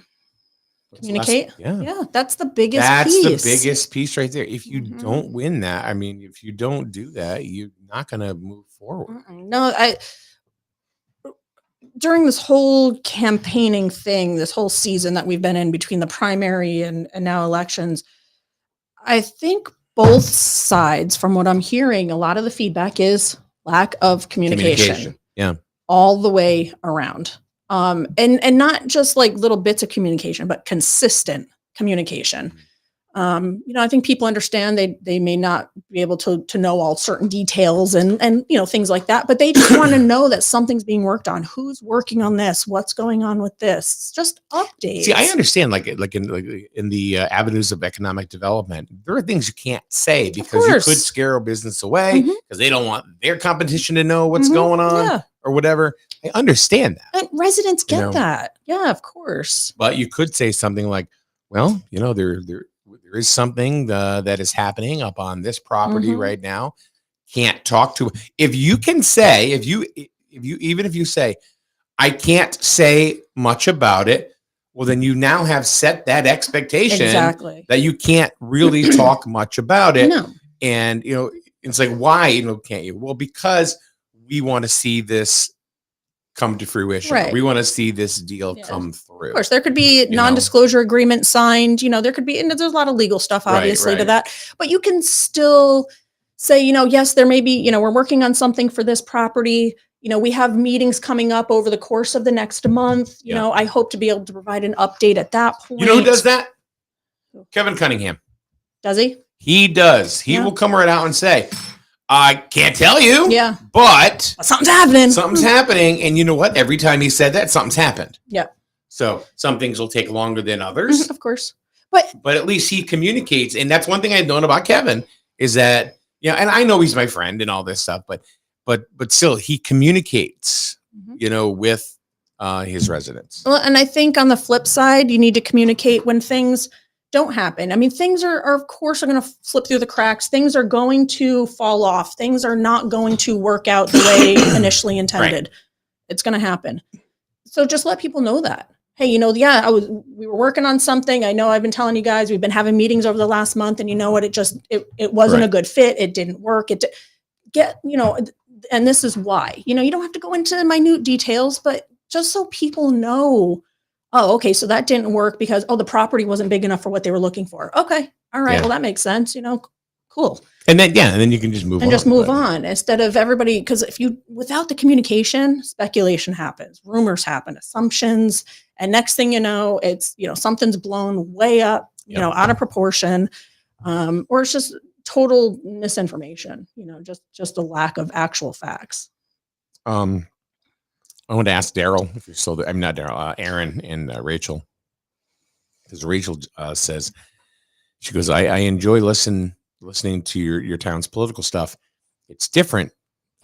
Communicate? Yeah. That's the biggest piece. That's the biggest piece right there. If you don't win that, I mean, if you don't do that, you're not going to move forward. No, during this whole campaigning thing, this whole season that we've been in between the primary and now elections, I think both sides, from what I'm hearing, a lot of the feedback is lack of communication. Yeah. All the way around. And not just like little bits of communication, but consistent communication. I think people understand they may not be able to know all certain details and things like that, but they just want to know that something's being worked on. Who's working on this? What's going on with this? It's just updates. See, I understand, like in the avenues of economic development, there are things you can't say because you could scare a business away because they don't want their competition to know what's going on or whatever. I understand that. And residents get that. Yeah, of course. But you could say something like, well, there is something that is happening up on this property right now. Can't talk to. If you can say, if you say, I can't say much about it, well, then you now have set that expectation that you can't really talk much about it. No. And it's like, why can't you? Well, because we want to see this come to fruition. Right. We want to see this deal come through. Of course, there could be non-disclosure agreement signed. There could be, and there's a lot of legal stuff, obviously, to that. But you can still say, yes, there may be, we're working on something for this property. We have meetings coming up over the course of the next month. I hope to be able to provide an update at that point. You know who does that? Kevin Cunningham. Does he? He does. He will come right out and say, I can't tell you. Yeah. But something's happening. Something's happening. And you know what? Every time he said that, something's happened. Yeah. So some things will take longer than others. Of course. But at least he communicates. And that's one thing I've known about Kevin is that, and I know he's my friend and all this stuff, but still he communicates, with his residents. Well, and I think on the flip side, you need to communicate when things don't happen. I mean, things are of course, going to slip through the cracks. Things are going to fall off. Things are not going to work out the way initially intended. Right. It's going to happen. So just let people know that. Hey, we were working on something. I know I've been telling you guys, we've been having meetings over the last month, and you know what? It wasn't a good fit. It didn't work. And this is why. You don't have to go into minute details, but just so people know. Oh, okay. So that didn't work because, the property wasn't big enough for what they were looking for. Okay. All right. Yeah. Well, that makes sense. Cool. And then you can just move on. And just move on instead of everybody. Because without the communication, speculation happens, rumors happen, assumptions. And next thing you know, it's, something's blown way up, out of proportion. Or it's just total misinformation, just a lack of actual facts. I want to ask Daryl if you're still there. I'm not Daryl, Aaron and Rachel. Because Rachel says, she goes, I enjoy listening to your town's political stuff. It's different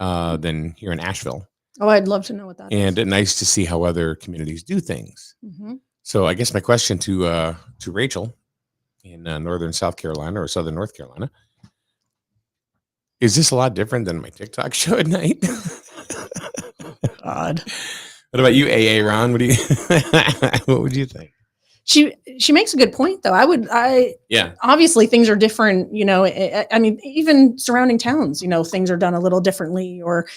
than here in Asheville. Oh, I'd love to know what that is. And nice to see how other communities do things. Mm-hmm. So I guess my question to Rachel in northern South Carolina or southern North Carolina, is this a lot different than my TikTok show at night? God. What about you, AA Ron? What would you think? She makes a good point, though. Obviously things are different, I mean, even surrounding towns, things are done a little differently, or,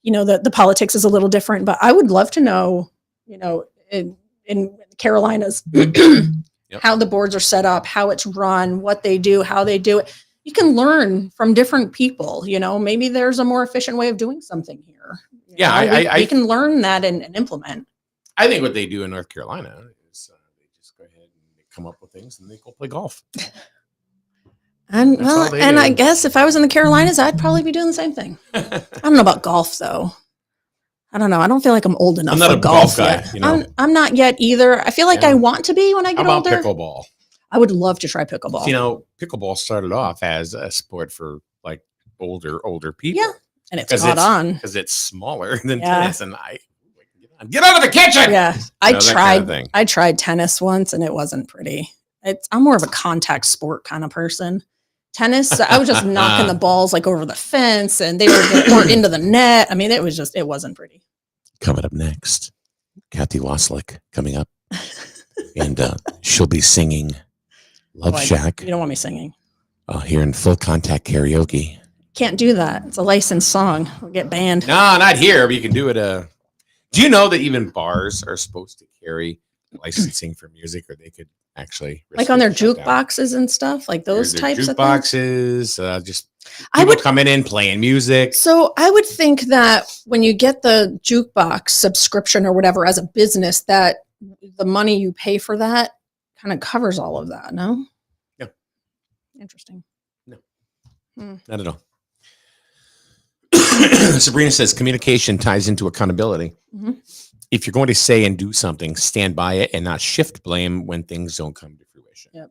the politics is a little different, but I would love to know, in Carolinas, how the boards are set up, how it's run, what they do, how they do it. You can learn from different people, maybe there's a more efficient way of doing something here. We can learn that and implement. I think what they do in North Carolina is they just go ahead and they come up with things and they go play golf. And I guess if I was in the Carolinas, I'd probably be doing the same thing. I don't know about golf though. I don't know. I don't feel like I'm old enough for golf guy, yet. I'm not yet either. I feel like I want to be when I get older. How about pickleball? I would love to try pickleball. Pickleball started off as a sport for like older people. Yeah. And it's caught on because it's smaller than tennis. And get out of the kitchen. Yeah, I tried tennis once, and it wasn't pretty. I'm more of a contact sport kind of person. Tennis, I was just knocking the balls like over the fence, and they were into the net. I mean, it wasn't pretty. Coming up next, Kathy Waselik coming up, and she'll be singing "Love Shack." You don't want me singing. Here in full contact karaoke. Can't do that. It's a licensed song. We'll get banned. No, not here, but you can do it. Do you know that even bars are supposed to carry licensing for music, or they could actually like on their jukeboxes and stuff, like those types of things? Just people coming in playing music. So I would think that when you get the jukebox subscription or whatever as a business, that the money you pay for that kind of covers all of that. No? Interesting. No. Hmm. Not at all. Sabrina says communication ties into accountability. Mm-hmm. If you're going to say and do something, stand by it and not shift blame when things don't come to fruition. Yep.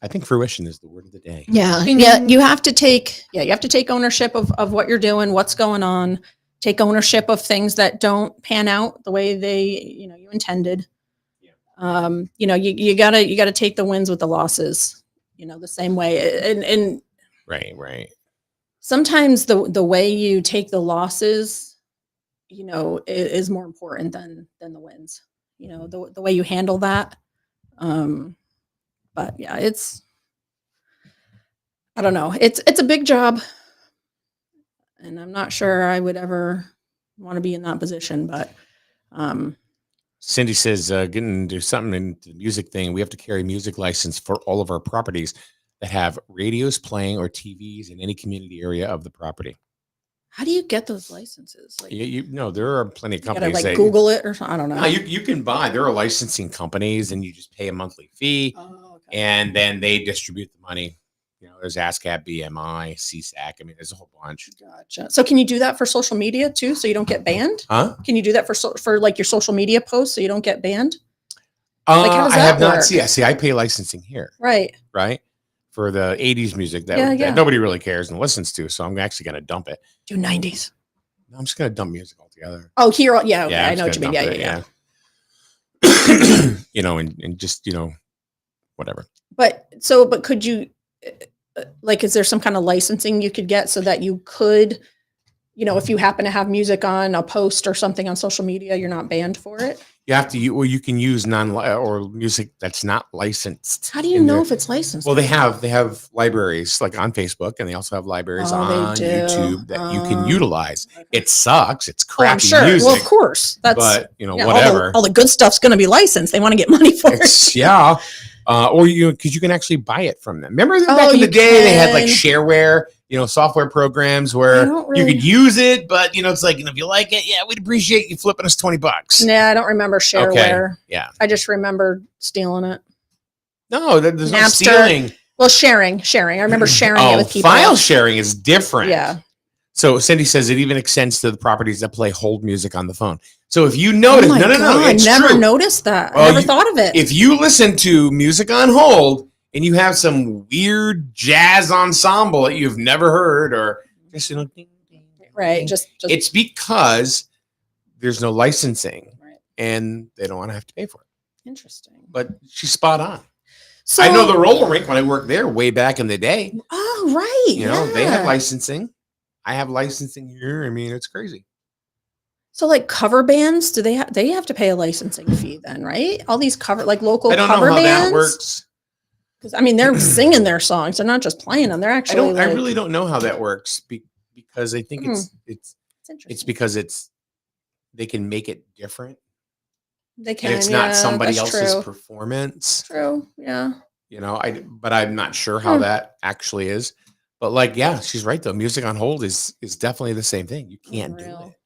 I think fruition is the word of the day. Yeah. Yeah. You have to take ownership of what you're doing, what's going on, take ownership of things that don't pan out the way you intended. Yeah. You gotta take the wins with the losses, the same way. And Right. sometimes the way you take the losses, is more important than the wins. The way you handle that. But yeah, I don't know. It's a big job, and I'm not sure I would ever want to be in that position. But Cindy says, getting into something into the music thing, we have to carry music license for all of our properties that have radios playing or TVs in any community area of the property. how do you get those licenses? Like, You know, there are plenty of you gotta companies that Google it or something. I don't know. No, you can buy. There are licensing companies, and you just pay a monthly fee, Oh, okay. and then they distribute the money. There's ASCAP, BMI, CSAC. I mean, there's a whole bunch. Gotcha. So can you do that for social media too, so you don't get banned? Huh? Can you do that for like your social media posts, so you don't get banned? How does I that have not. work? See, I pay licensing here, Right. for the '80s music that Yeah. nobody really cares and listens to. So I'm actually going to dump it. Do 90s. No, I'm just going to dump music altogether. Oh, here. Yeah. Okay. Yeah, I know what you mean. Yeah. And just whatever. But could you, is there some kind of licensing you could get so that you could, if you happen to have music on a post or something on social media, you're not banned for it? You have to, you can use or music that's not licensed. How do you know if it's licensed? Well, they have libraries like on Facebook, and they also have libraries on YouTube that you can utilize. Okay. It sucks. It's I'm crappy sure. music. Well, of course. But whatever. All the good stuff's going to be licensed. They want to get money for it. Yeah. Or because you can actually buy it from them. Remember back in the day, they had like shareware, software programs where you could use it, but it's like, if you like it, yeah, we'd appreciate you flipping us $20. Yeah, I don't remember shareware. Okay. Yeah. I just remember stealing it. No, there's no Napster. stealing. Well, sharing. I remember sharing it with people. File sharing is different. Yeah. So Cindy says it even extends to the properties that play hold music on the phone. So if you notice, no, I never noticed that. Well, I never thought of it. If you listen to music on hold and you have some weird jazz ensemble that you've never heard, or just ding, ding, right, just it's because there's no licensing, right, and they don't want to have to pay for it. Interesting. But she's spot on. So I know the roller rink when I worked there way back in the day. Oh, right. They have licensing. I have licensing here. I mean, it's crazy. So like cover bands, do they have to pay a licensing fee then, right? All these local I don't cover know how bands? that works. Because they're singing their songs. They're not just playing them. They're actually I really don't know how that works because I think it's it's because they can make it different. They can. And it's not somebody else's performance. True. Yeah. But I'm not sure how that actually is. But she's right though. Music on hold is definitely the same thing. You can't do it.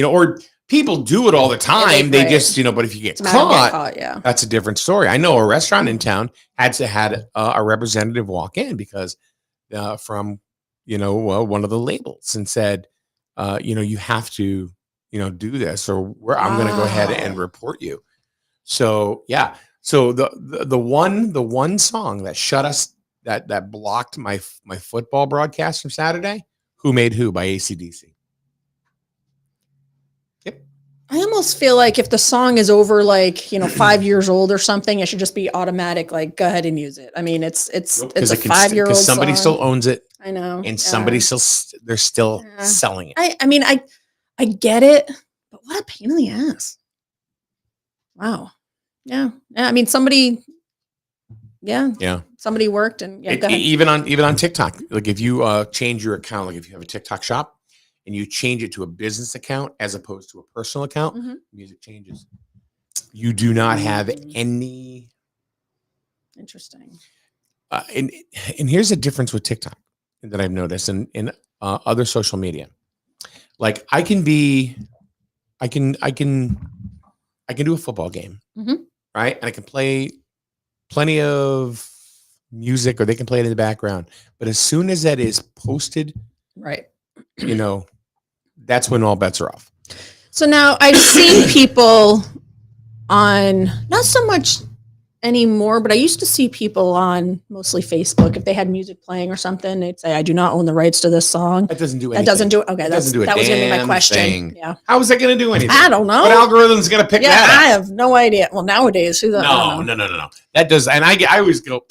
Or people do it all the time. They just, but if you get caught, yeah, that's a different story. I know a restaurant in town had a representative walk in because from one of the labels and said, you have to do this, or I'm going to go ahead and report you. So yeah. So the one song that shut us that blocked my football broadcast from Saturday, Who Made Who by AC/DC. Yep. I almost feel like if the song is over 5 years old or something, it should just be automatic. Go ahead and use it. I mean, it's a 5-year-old. Somebody song. still owns it. I know, and somebody they're still selling it. I get it, but what a pain in the ass. Wow. Yeah. I mean, somebody. Yeah. Somebody worked and even on TikTok. Like if you change your account, like if you have a TikTok shop and you change it to a business account as opposed to a personal account, music changes. You do not have any. Interesting. And here's the difference with TikTok that I've noticed in other social media. Like I can do a football game, right? And I can play plenty of music or they can play it in the background. But as soon as that is posted, Right. That's when all bets are off. So now I've seen people on, not so much anymore, but I used to see people on mostly Facebook. If they had music playing or something, they'd say, I do not own the rights to this song. That doesn't do anything. That doesn't do it. Okay. That was going to be my question. Thing. Yeah. How is that going to do anything? I don't know. What algorithm's going to pick that up? I have no idea. Well, nowadays, who the No. That does. And I always go,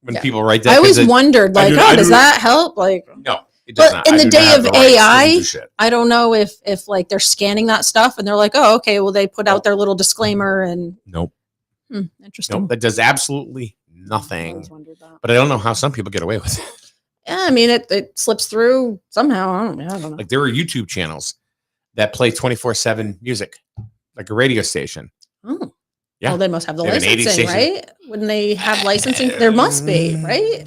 when people write that. I always wondered, like, does that help? Like, no. But in the day of AI, I don't know if like they're scanning that stuff and they're like, oh, okay, well, they put out their little disclaimer and. Nope. Interesting. Nope, that does absolutely nothing. But I don't know how some people get away with it. Yeah, I mean, it slips through somehow. I don't know. Like there are YouTube channels that play 24/7 music, like a radio station. Oh. Yeah. Well, they must have the licensing, right? Wouldn't they have licensing? There must be, right?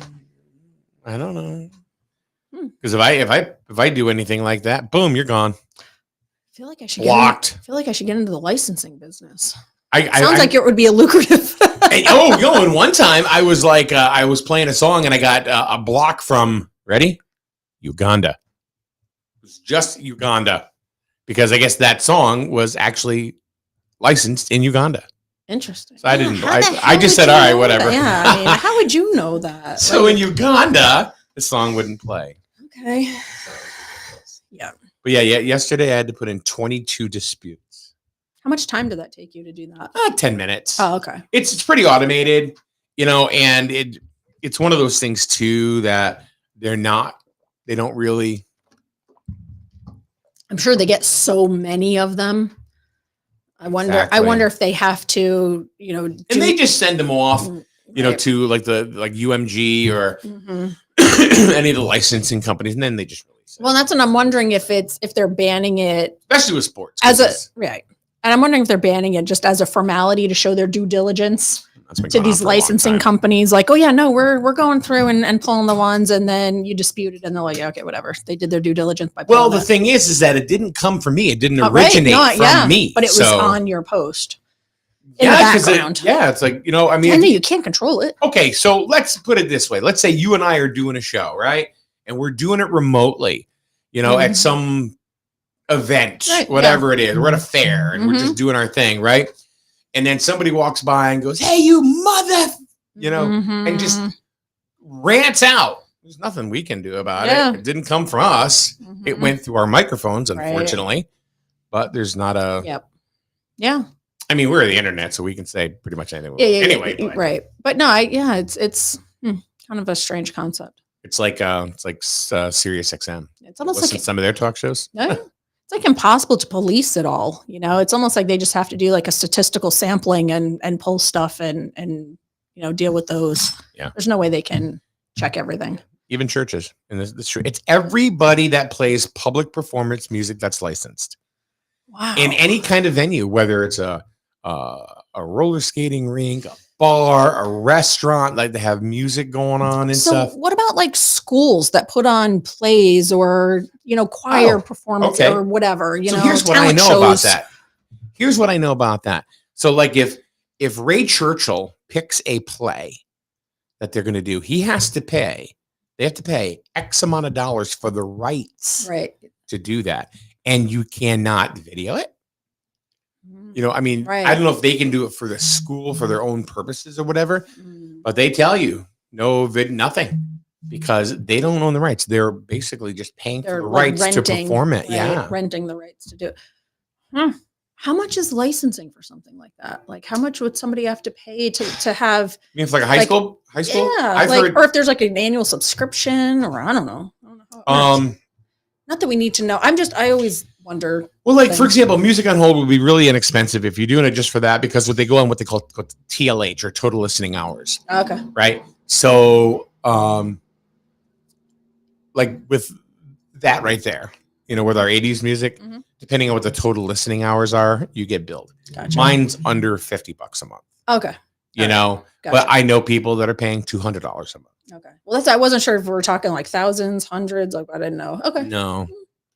I don't know. Because if I do anything like that, boom, you're gone. I feel like I should blocked. I feel like I should get into the licensing business. Sounds like it would be a lucrative. And one time I was like, I was playing a song and I got a block from Uganda. It was just Uganda because I guess that song was actually licensed in Uganda. Interesting. So I didn't. I just said, all right, whatever. Yeah. I mean, how would you know that? So in Uganda, the song wouldn't play. Okay. Yeah. But yeah. Yesterday I had to put in 22 disputes. How much time did that take you to do that? 10 minutes. Oh, okay. It's pretty automated, and it's one of those things too that they don't really. I'm sure they get so many of them. I wonder if they have to, and they just send them off, to like UMG or any of the licensing companies, and then they just release it. Well, that's what I'm wondering if they're banning it, especially with sports, right. And I'm wondering if they're banning it just as a formality to show their due diligence to these licensing companies. Like, oh yeah, no, we're going through and pulling the ones, and then you dispute it, and they're like, yeah, okay, whatever. They did their due diligence by. Well, the thing is that it didn't come from me. It didn't originate from me, but it was on your post. In the background. It's like I mean, you can't control it. Okay, so let's put it this way. Let's say you and I are doing a show, right? And we're doing it remotely, at some event, whatever it is. We're at a fair and we're just doing our thing, right? And then somebody walks by and goes, "Hey, you mother," and just rants out. There's nothing we can do about it. It didn't come from us. It went through our microphones, unfortunately. But there's not a. Yep. Yeah. I mean, we're the internet, so we can say pretty much anything. Anyway, right? But no, it's kind of a strange concept. It's like Sirius XM. It's almost like some of their talk shows. It's like impossible to police it all. It's almost like they just have to do like a statistical sampling and pull stuff and deal with those. Yeah, there's no way they can check everything. Even churches, and this is true. It's everybody that plays public performance music that's licensed. Wow. In any kind of venue, whether it's a roller skating rink, a bar, a restaurant, like they have music going on and stuff. What about like schools that put on plays or choir performance or whatever? Here's what I know about that. Here's what I know about that. So like if Ray Churchill picks a play that they're going to do, they have to pay X amount of dollars for the rights to do that. And you cannot video it. I mean, I don't know if they can do it for the school for their own purposes or whatever, but they tell you nothing because they don't own the rights. They're basically just paying for the rights to perform it. Renting the rights to do it. How much is licensing for something like that? Like, how much would somebody have to pay to have? You mean it's like a high school? Yeah, or if there's like an annual subscription, or I don't know. Not that we need to know. I always wonder. Well, like for example, Music on Hold would be really inexpensive if you're doing it just for that, because they go on what they call TLH or total listening hours. Okay. Right. So, like with that right there, with our 80s music, depending on what the total listening hours are, you get billed. Gotcha. Mine's under $50 a month. Okay. Gotcha. But I know people that are paying $200 a month. Okay. Well, I wasn't sure if we were talking like thousands, hundreds. Like, I didn't know. Okay. No.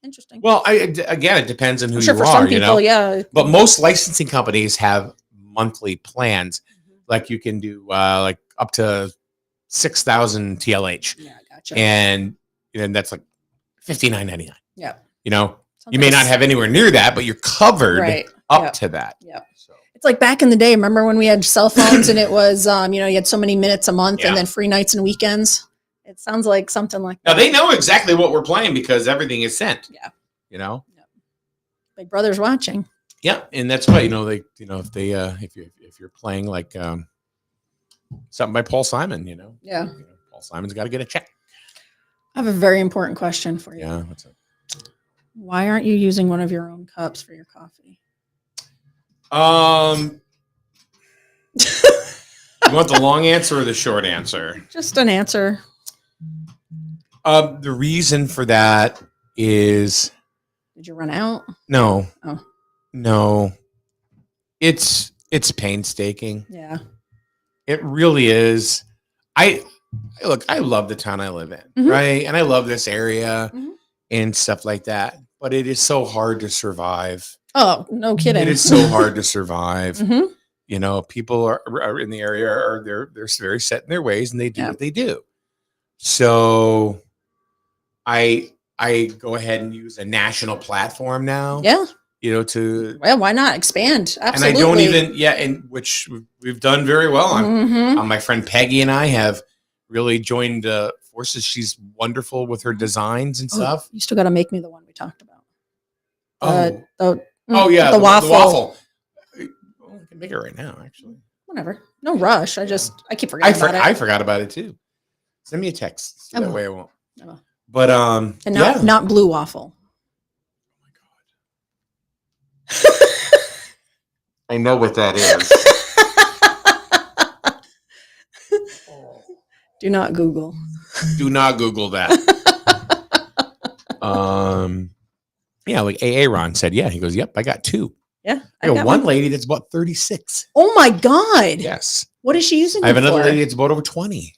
Interesting. Well, again, it depends on who you are. For some people, yeah. But most licensing companies have monthly plans. Like you can do like up to 6,000 TLH. Yeah, gotcha. And that's like $59.99. Yeah. You may not have anywhere near that, but you're covered up to that. Yeah. So it's like back in the day. Remember when we had cell phones and it was, you had so many minutes a month and then free nights and weekends. It sounds like something like that. Now they know exactly what we're playing because everything is sent. Yeah. Big Brother's watching. Yeah, and that's why if you're playing like something by Paul Simon, Paul Simon's got to get a check. I have a very important question for you. Yeah, what's up? Why aren't you using one of your own cups for your coffee? You want the long answer or the short answer? Just an answer. The reason for that is. Did you run out? No. Oh. No. It's painstaking. Yeah. It really is. I love the town I live in, right? And I love this area and stuff like that. But it is so hard to survive. Oh, no kidding. It is so hard to survive. People are in the area they're very set in their ways and they do what they do. So I go ahead and use a national platform now. Yeah. Well, why not expand? Absolutely. And I don't even, and which we've done very well on. My friend Peggy and I have really joined forces. She's wonderful with her designs and stuff. You still got to make me the one we talked about. The waffle. The waffle. Well, I can make it right now, actually. Whatever. No rush. I keep forgetting about it. I forgot about it too. Send me a text. So that way I won't. But and not blue waffle. Oh my god. I know what that is. Do not Google. Do not Google that. Like AA Ron said, he goes, yep, I got 2. Yeah. I got one lady that's bought 36. Oh my God. Yes. What is she using? I have another lady that's bought over 20.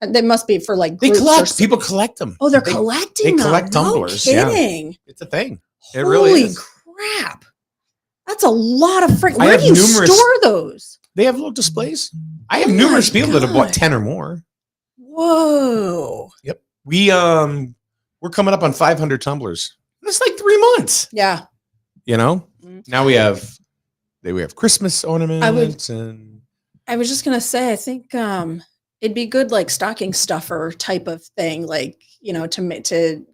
They must be for like they collect. People collect them. Oh, they're collecting. They collect tumblers. No kidding. Yeah. It's a thing. It really is. Holy crap! That's a lot of frick. Where do you store those? They have little displays. I have numerous people that have bought 10 or more. Whoa. Yep. We're coming up on 500 tumblers. That's like 3 months. Yeah. Now we have Christmas ornaments I was just gonna say, I think it'd be good like stocking stuffer type of thing, like to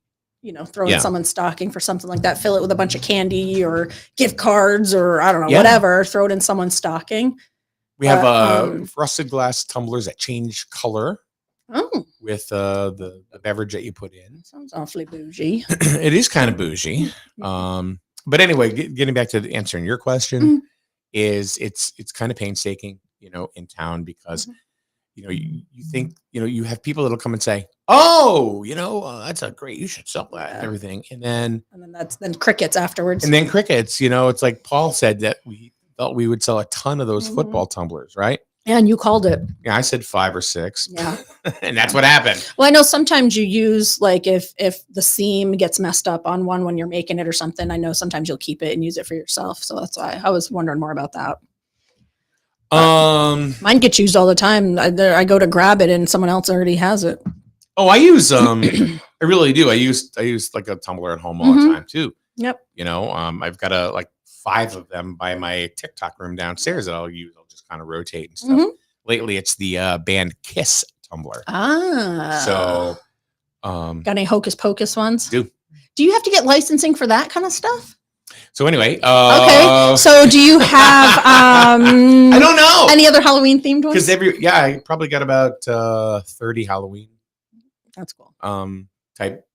throw in someone's stocking for something like that. Fill it with a bunch of candy or gift cards or I don't know, whatever. Throw it in someone's stocking. We have frosted glass tumblers that change color. Oh. With the beverage that you put in. Sounds awfully bougie. It is kind of bougie. But anyway, getting back to answering your question, is it's kind of painstaking, in town because you think you have people that'll come and say, oh, that's a great, you should sell that and everything, and then crickets afterwards. And then crickets, it's like Paul said that we thought we would sell a ton of those football tumblers, right? Yeah, and you called it. Yeah, I said 5 or 6. Yeah. And that's what happened. Well, I know sometimes you use, like, if the seam gets messed up on one when you're making it or something, I know sometimes you'll keep it and use it for yourself. So that's why I was wondering more about that. Mine gets used all the time. I go to grab it and someone else already has it. Oh, I use, I really do. I use like a tumbler at home all the time too. Yep. I've got like 5 of them by my TikTok room downstairs that I'll use. I'll just kind of rotate and stuff. Lately, it's the band Kiss tumbler. So, got any Hocus Pocus ones? Do you have to get licensing for that kind of stuff? So anyway, okay. So do you have? I don't know. Any other Halloween themed ones? Because I probably got about 30 Halloween. That's cool. Type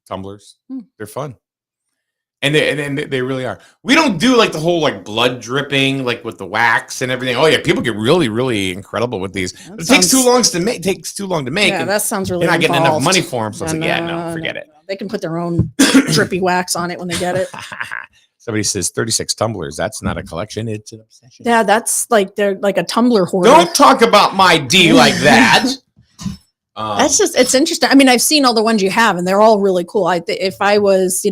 tumblers. They're fun. And they really are. We don't do like the whole like blood dripping, like with the wax and everything. Oh yeah, people get really, really incredible with these. It takes too long to make. Yeah, that sounds really. You're not getting enough money for them, so it's like, no, forget it. They can put their own drippy wax on it when they get it. Somebody says 36 tumblers. That's not a collection; it's an obsession. Yeah, that's like they're like a tumbler hoarder. Don't talk about my D like that. That's just it's interesting. I mean, I've seen all the ones you have, and they're all really cool. If I was,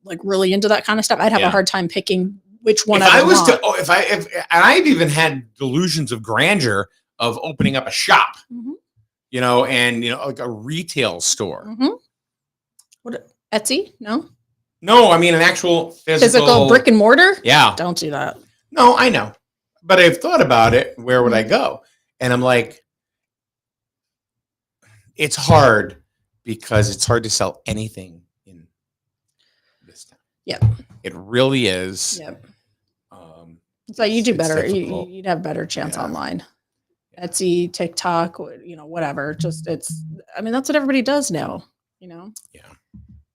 like really into that kind of stuff, I'd have a hard time picking which one. I've even had delusions of grandeur of opening up a shop, Mhm. you know, and, you know, like a retail store. Mhm. What, Etsy? No. No, I mean an actual Physical brick and mortar? Yeah. Don't do that. No, I know. But I've thought about it. Where would I go? And I'm like, it's hard because it's hard to sell anything in this town. Yep. It really is. Yep. So you do it's better. difficult. You'd have better chance Yeah. online. Etsy, TikTok, you know, whatever. Just I mean, that's what everybody does now, you know? Yeah.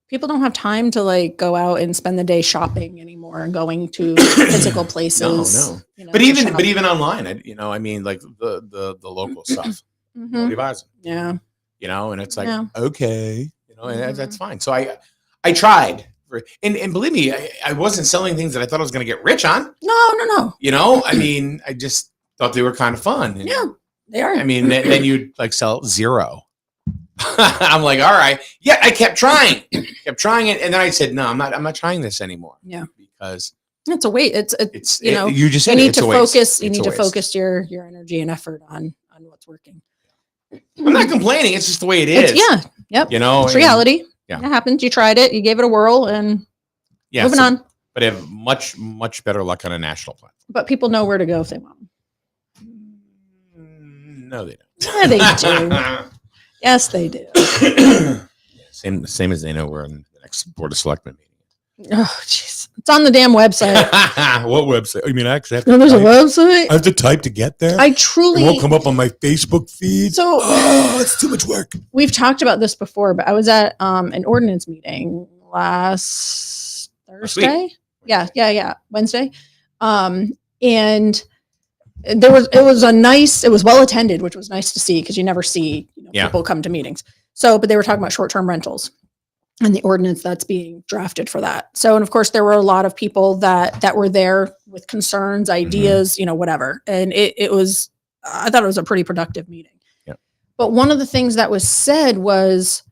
People don't have time to like go out and spend the day shopping anymore and going to physical places. No. You know, But to even shop. online, you know, I mean, like the local stuff. Mhm. Nobody buys them. Yeah. You know, and it's like, Yeah. okay, you know, and that's fine. So I tried. And believe me, I wasn't selling things that I thought I was going to get rich on. No. You know, I mean, I just thought they were kind of fun. And, Yeah, they are. I mean, then you'd like sell 0. I'm like, all right. Yeah, I kept trying it, and then I said, no, I'm not trying this anymore. Yeah, because it's a weight. It's you know, you just said you need it's to a waste. focus. You It's need a to waste. focus your energy and effort on what's working. I'm not complaining. It's just the way it is. Yep. You know, it's reality. Yeah. It happens. You tried it. You gave it a whirl, and moving on. But I have much better luck on a national platform. But people know where to go if they want. No, they don't. Yeah, they do. Yes, they do. Same as they know we're in the next Board of Selectmen meeting. Oh, jeez. It's on the damn website. What website? Oh, you mean I actually have to No, there's a type? website. I have to type to get there? I truly. It won't come up on my Facebook feed. So it's too much work. We've talked about this before, but I was at an ordinance meeting last Thursday. Yeah, Wednesday. And it was well attended, which was nice to see because you never see people come to meetings. So, but they were talking about short-term rentals and the ordinance that's being drafted for that. So, and of course, there were a lot of people that were there with concerns, ideas, whatever. And I thought it was a pretty productive meeting. Yeah. But one of the things that was said was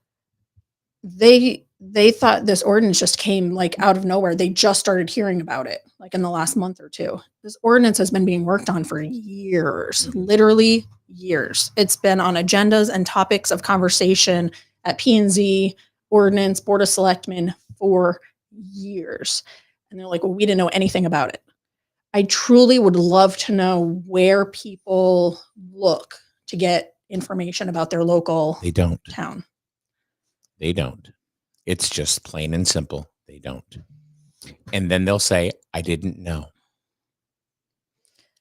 they thought this ordinance just came like out of nowhere. They just started hearing about it like in the last month or two. This ordinance has been being worked on for years, literally years. It's been on agendas and topics of conversation at P&Z, ordinance, Board of Selectmen for years. And they're like, well, we didn't know anything about it. I truly would love to know where people look to get information about their local town. They don't. It's just plain and simple. They don't. And then they'll say, I didn't know.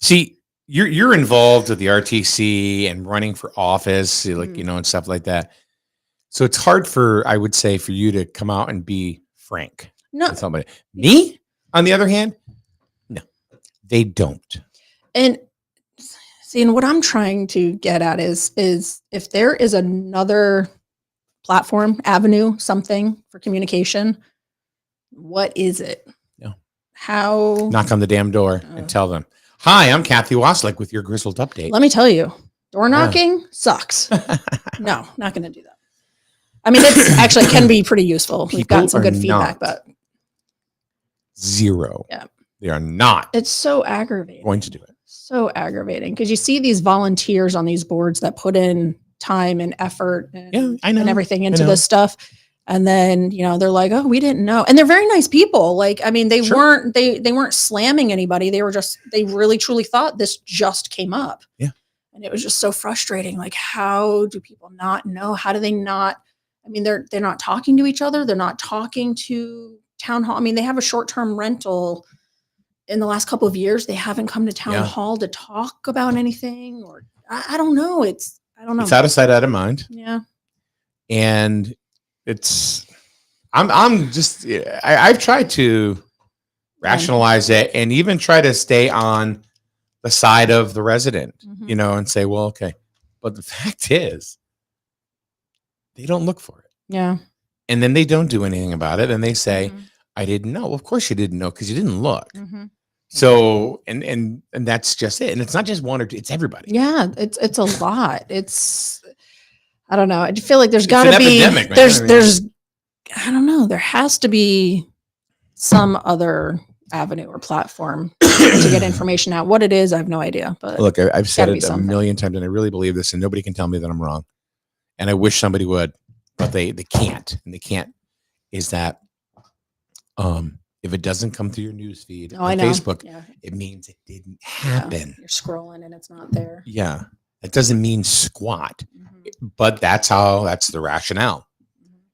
See, you're involved with the RTC and running for office, like, and stuff like that. So it's hard I would say, for you to come out and be frank with somebody. Me, on the other hand, no, they don't. And see, and what I'm trying to get at is if there is another platform, avenue, something for communication, what is it? No. How? Knock on the damn door and tell them, hi, I'm Kathy Waselik with your Grizzled Update. Let me tell you, door knocking sucks. No, not going to do that. I mean, it actually can be pretty useful. We've gotten some good feedback, but zero. Yeah. They are not. It's so aggravating. Going to do it. So aggravating because you see these volunteers on these boards that put in time and effort and everything into this stuff. And then, they're like, oh, we didn't know. And they're very nice people. Like, I mean, they weren't slamming anybody. They really truly thought this just came up. Yeah. And it was just so frustrating. Like, how do people not know? How do they not? I mean, they're not talking to each other. They're not talking to town hall. I mean, they have a short-term rental in the last couple of years. They haven't come to town hall to talk about anything, or I don't know. I don't know. It's out of sight, out of mind. Yeah. And I've tried to rationalize it and even try to stay on the side of the resident, and say, well, okay. But the fact is, they don't look for it. Yeah. And then they don't do anything about it. And they say, I didn't know. Well, of course you didn't know because you didn't look. So, and that's just it. And it's not just one or two, it's everybody. Yeah. It's a lot. I don't know. I feel like there's gotta be, epidemic, there's, I don't know. There has to be some other avenue or platform to get information out. What it is, I have no idea. But Look, I've said gotta be it a something. million times, and I really believe this, and nobody can tell me that I'm wrong. And I wish somebody would, but they can't. And they can't. Is that if it doesn't come through your news feed on Facebook, it means it didn't happen. You're scrolling and it's not there. Yeah. It doesn't mean squat. But that's the rationale.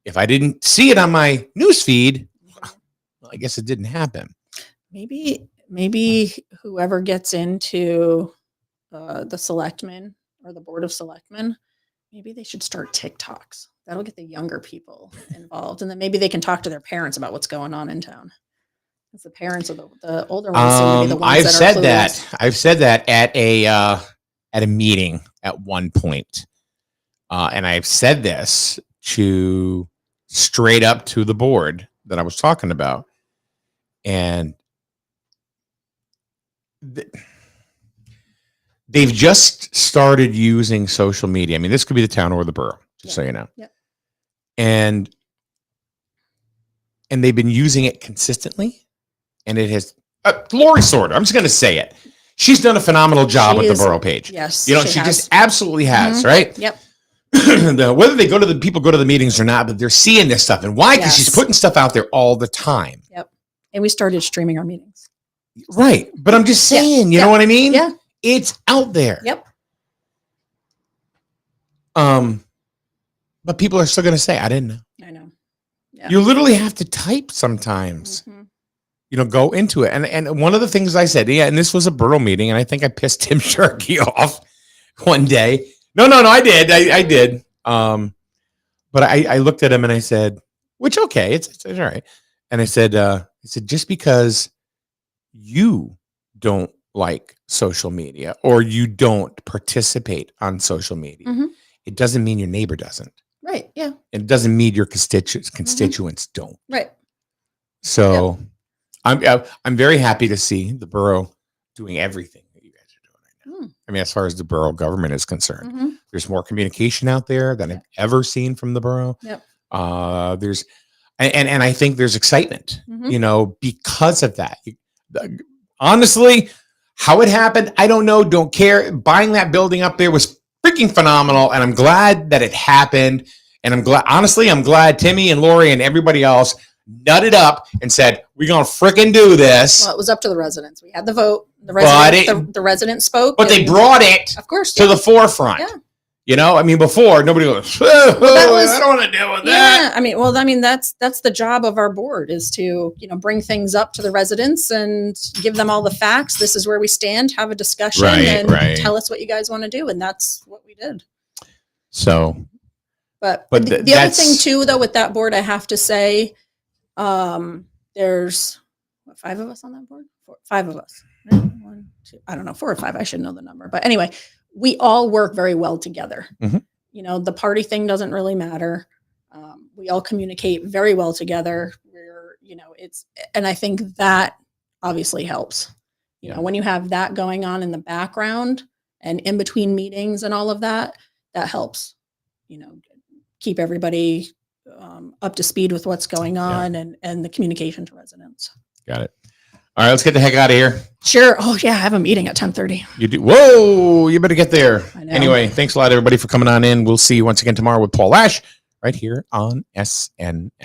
If I didn't see it on my news feed, well, I guess it didn't happen. Maybe whoever gets into the selectmen or the board of selectmen, maybe they should start TikToks. That'll get the younger people involved, and then maybe they can talk to their parents about what's going on in town. Because the parents of the older ones seem to be the ones I've that said are that. clueless. I've said that at a meeting at one point, and I've said this to straight up to the board that I was talking about, and they've just started using social media. I mean, this could be the town or the borough, just so you know. Yep. And they've been using it consistently, and it has. Lori Sorter, I'm just going to say it. She's done a phenomenal job with the borough page. Yes, she just absolutely has, right? Yep. Whether they go to the meetings or not, but they're seeing this stuff, and why? Because she's putting stuff out there all the time. Yep. And we started streaming our meetings. Right, but I'm just saying, you know what I mean? Yeah. It's out there. Yep. But people are still going to say, I didn't know. I know. Yeah. You literally have to type sometimes, go into it. And one of the things I said, and this was a borough meeting, and I think I pissed Tim Sharkey off one day. No, I did. I did. But I looked at him and I said, which, okay, it's all right. And I said, just because you don't like social media or you don't participate on social media, it doesn't mean your neighbor doesn't. Right. Yeah. It doesn't mean your constituents don't. Right. So I'm very happy to see the borough doing everything that you guys are doing right now. I mean, as far as the borough government is concerned, there's more communication out there than I've ever seen from the borough. Yep. There's and I think there's excitement, because of that. Honestly, how it happened, I don't know. Don't care. Buying that building up there was freaking phenomenal, and I'm glad that it happened. And I'm glad Timmy and Lori and everybody else nutted up and said, we're going to freaking do this. Well, it was up to the residents. We had the vote. The residents spoke. But they brought it, of course, to the forefront. Yeah. I mean, before, nobody goes, I don't want to deal with that. That's the job of our board, is to, bring things up to the residents and give them all the facts. This is where we stand, have a discussion, and tell us what you guys want to do. And that's what we did. So. But the other thing too, though, with that board, I have to say, there's 5 of us on that board? 5 of us. 1, 2, I don't know, 4 or 5. I should know the number. But anyway, we all work very well together. The party thing doesn't really matter. We all communicate very well together. And I think that obviously helps. When you have that going on in the background and in between meetings and all of that, that helps, keep everybody up to speed with what's going on and the communication to residents. Got it. All right, let's get the heck out of here. Sure. Oh yeah, I have a meeting at 10:30. You do? Whoa, you better get there. I know. Anyway, thanks a lot, everybody, for coming on in. We'll see you once again tomorrow with Paul Ash right here on SN.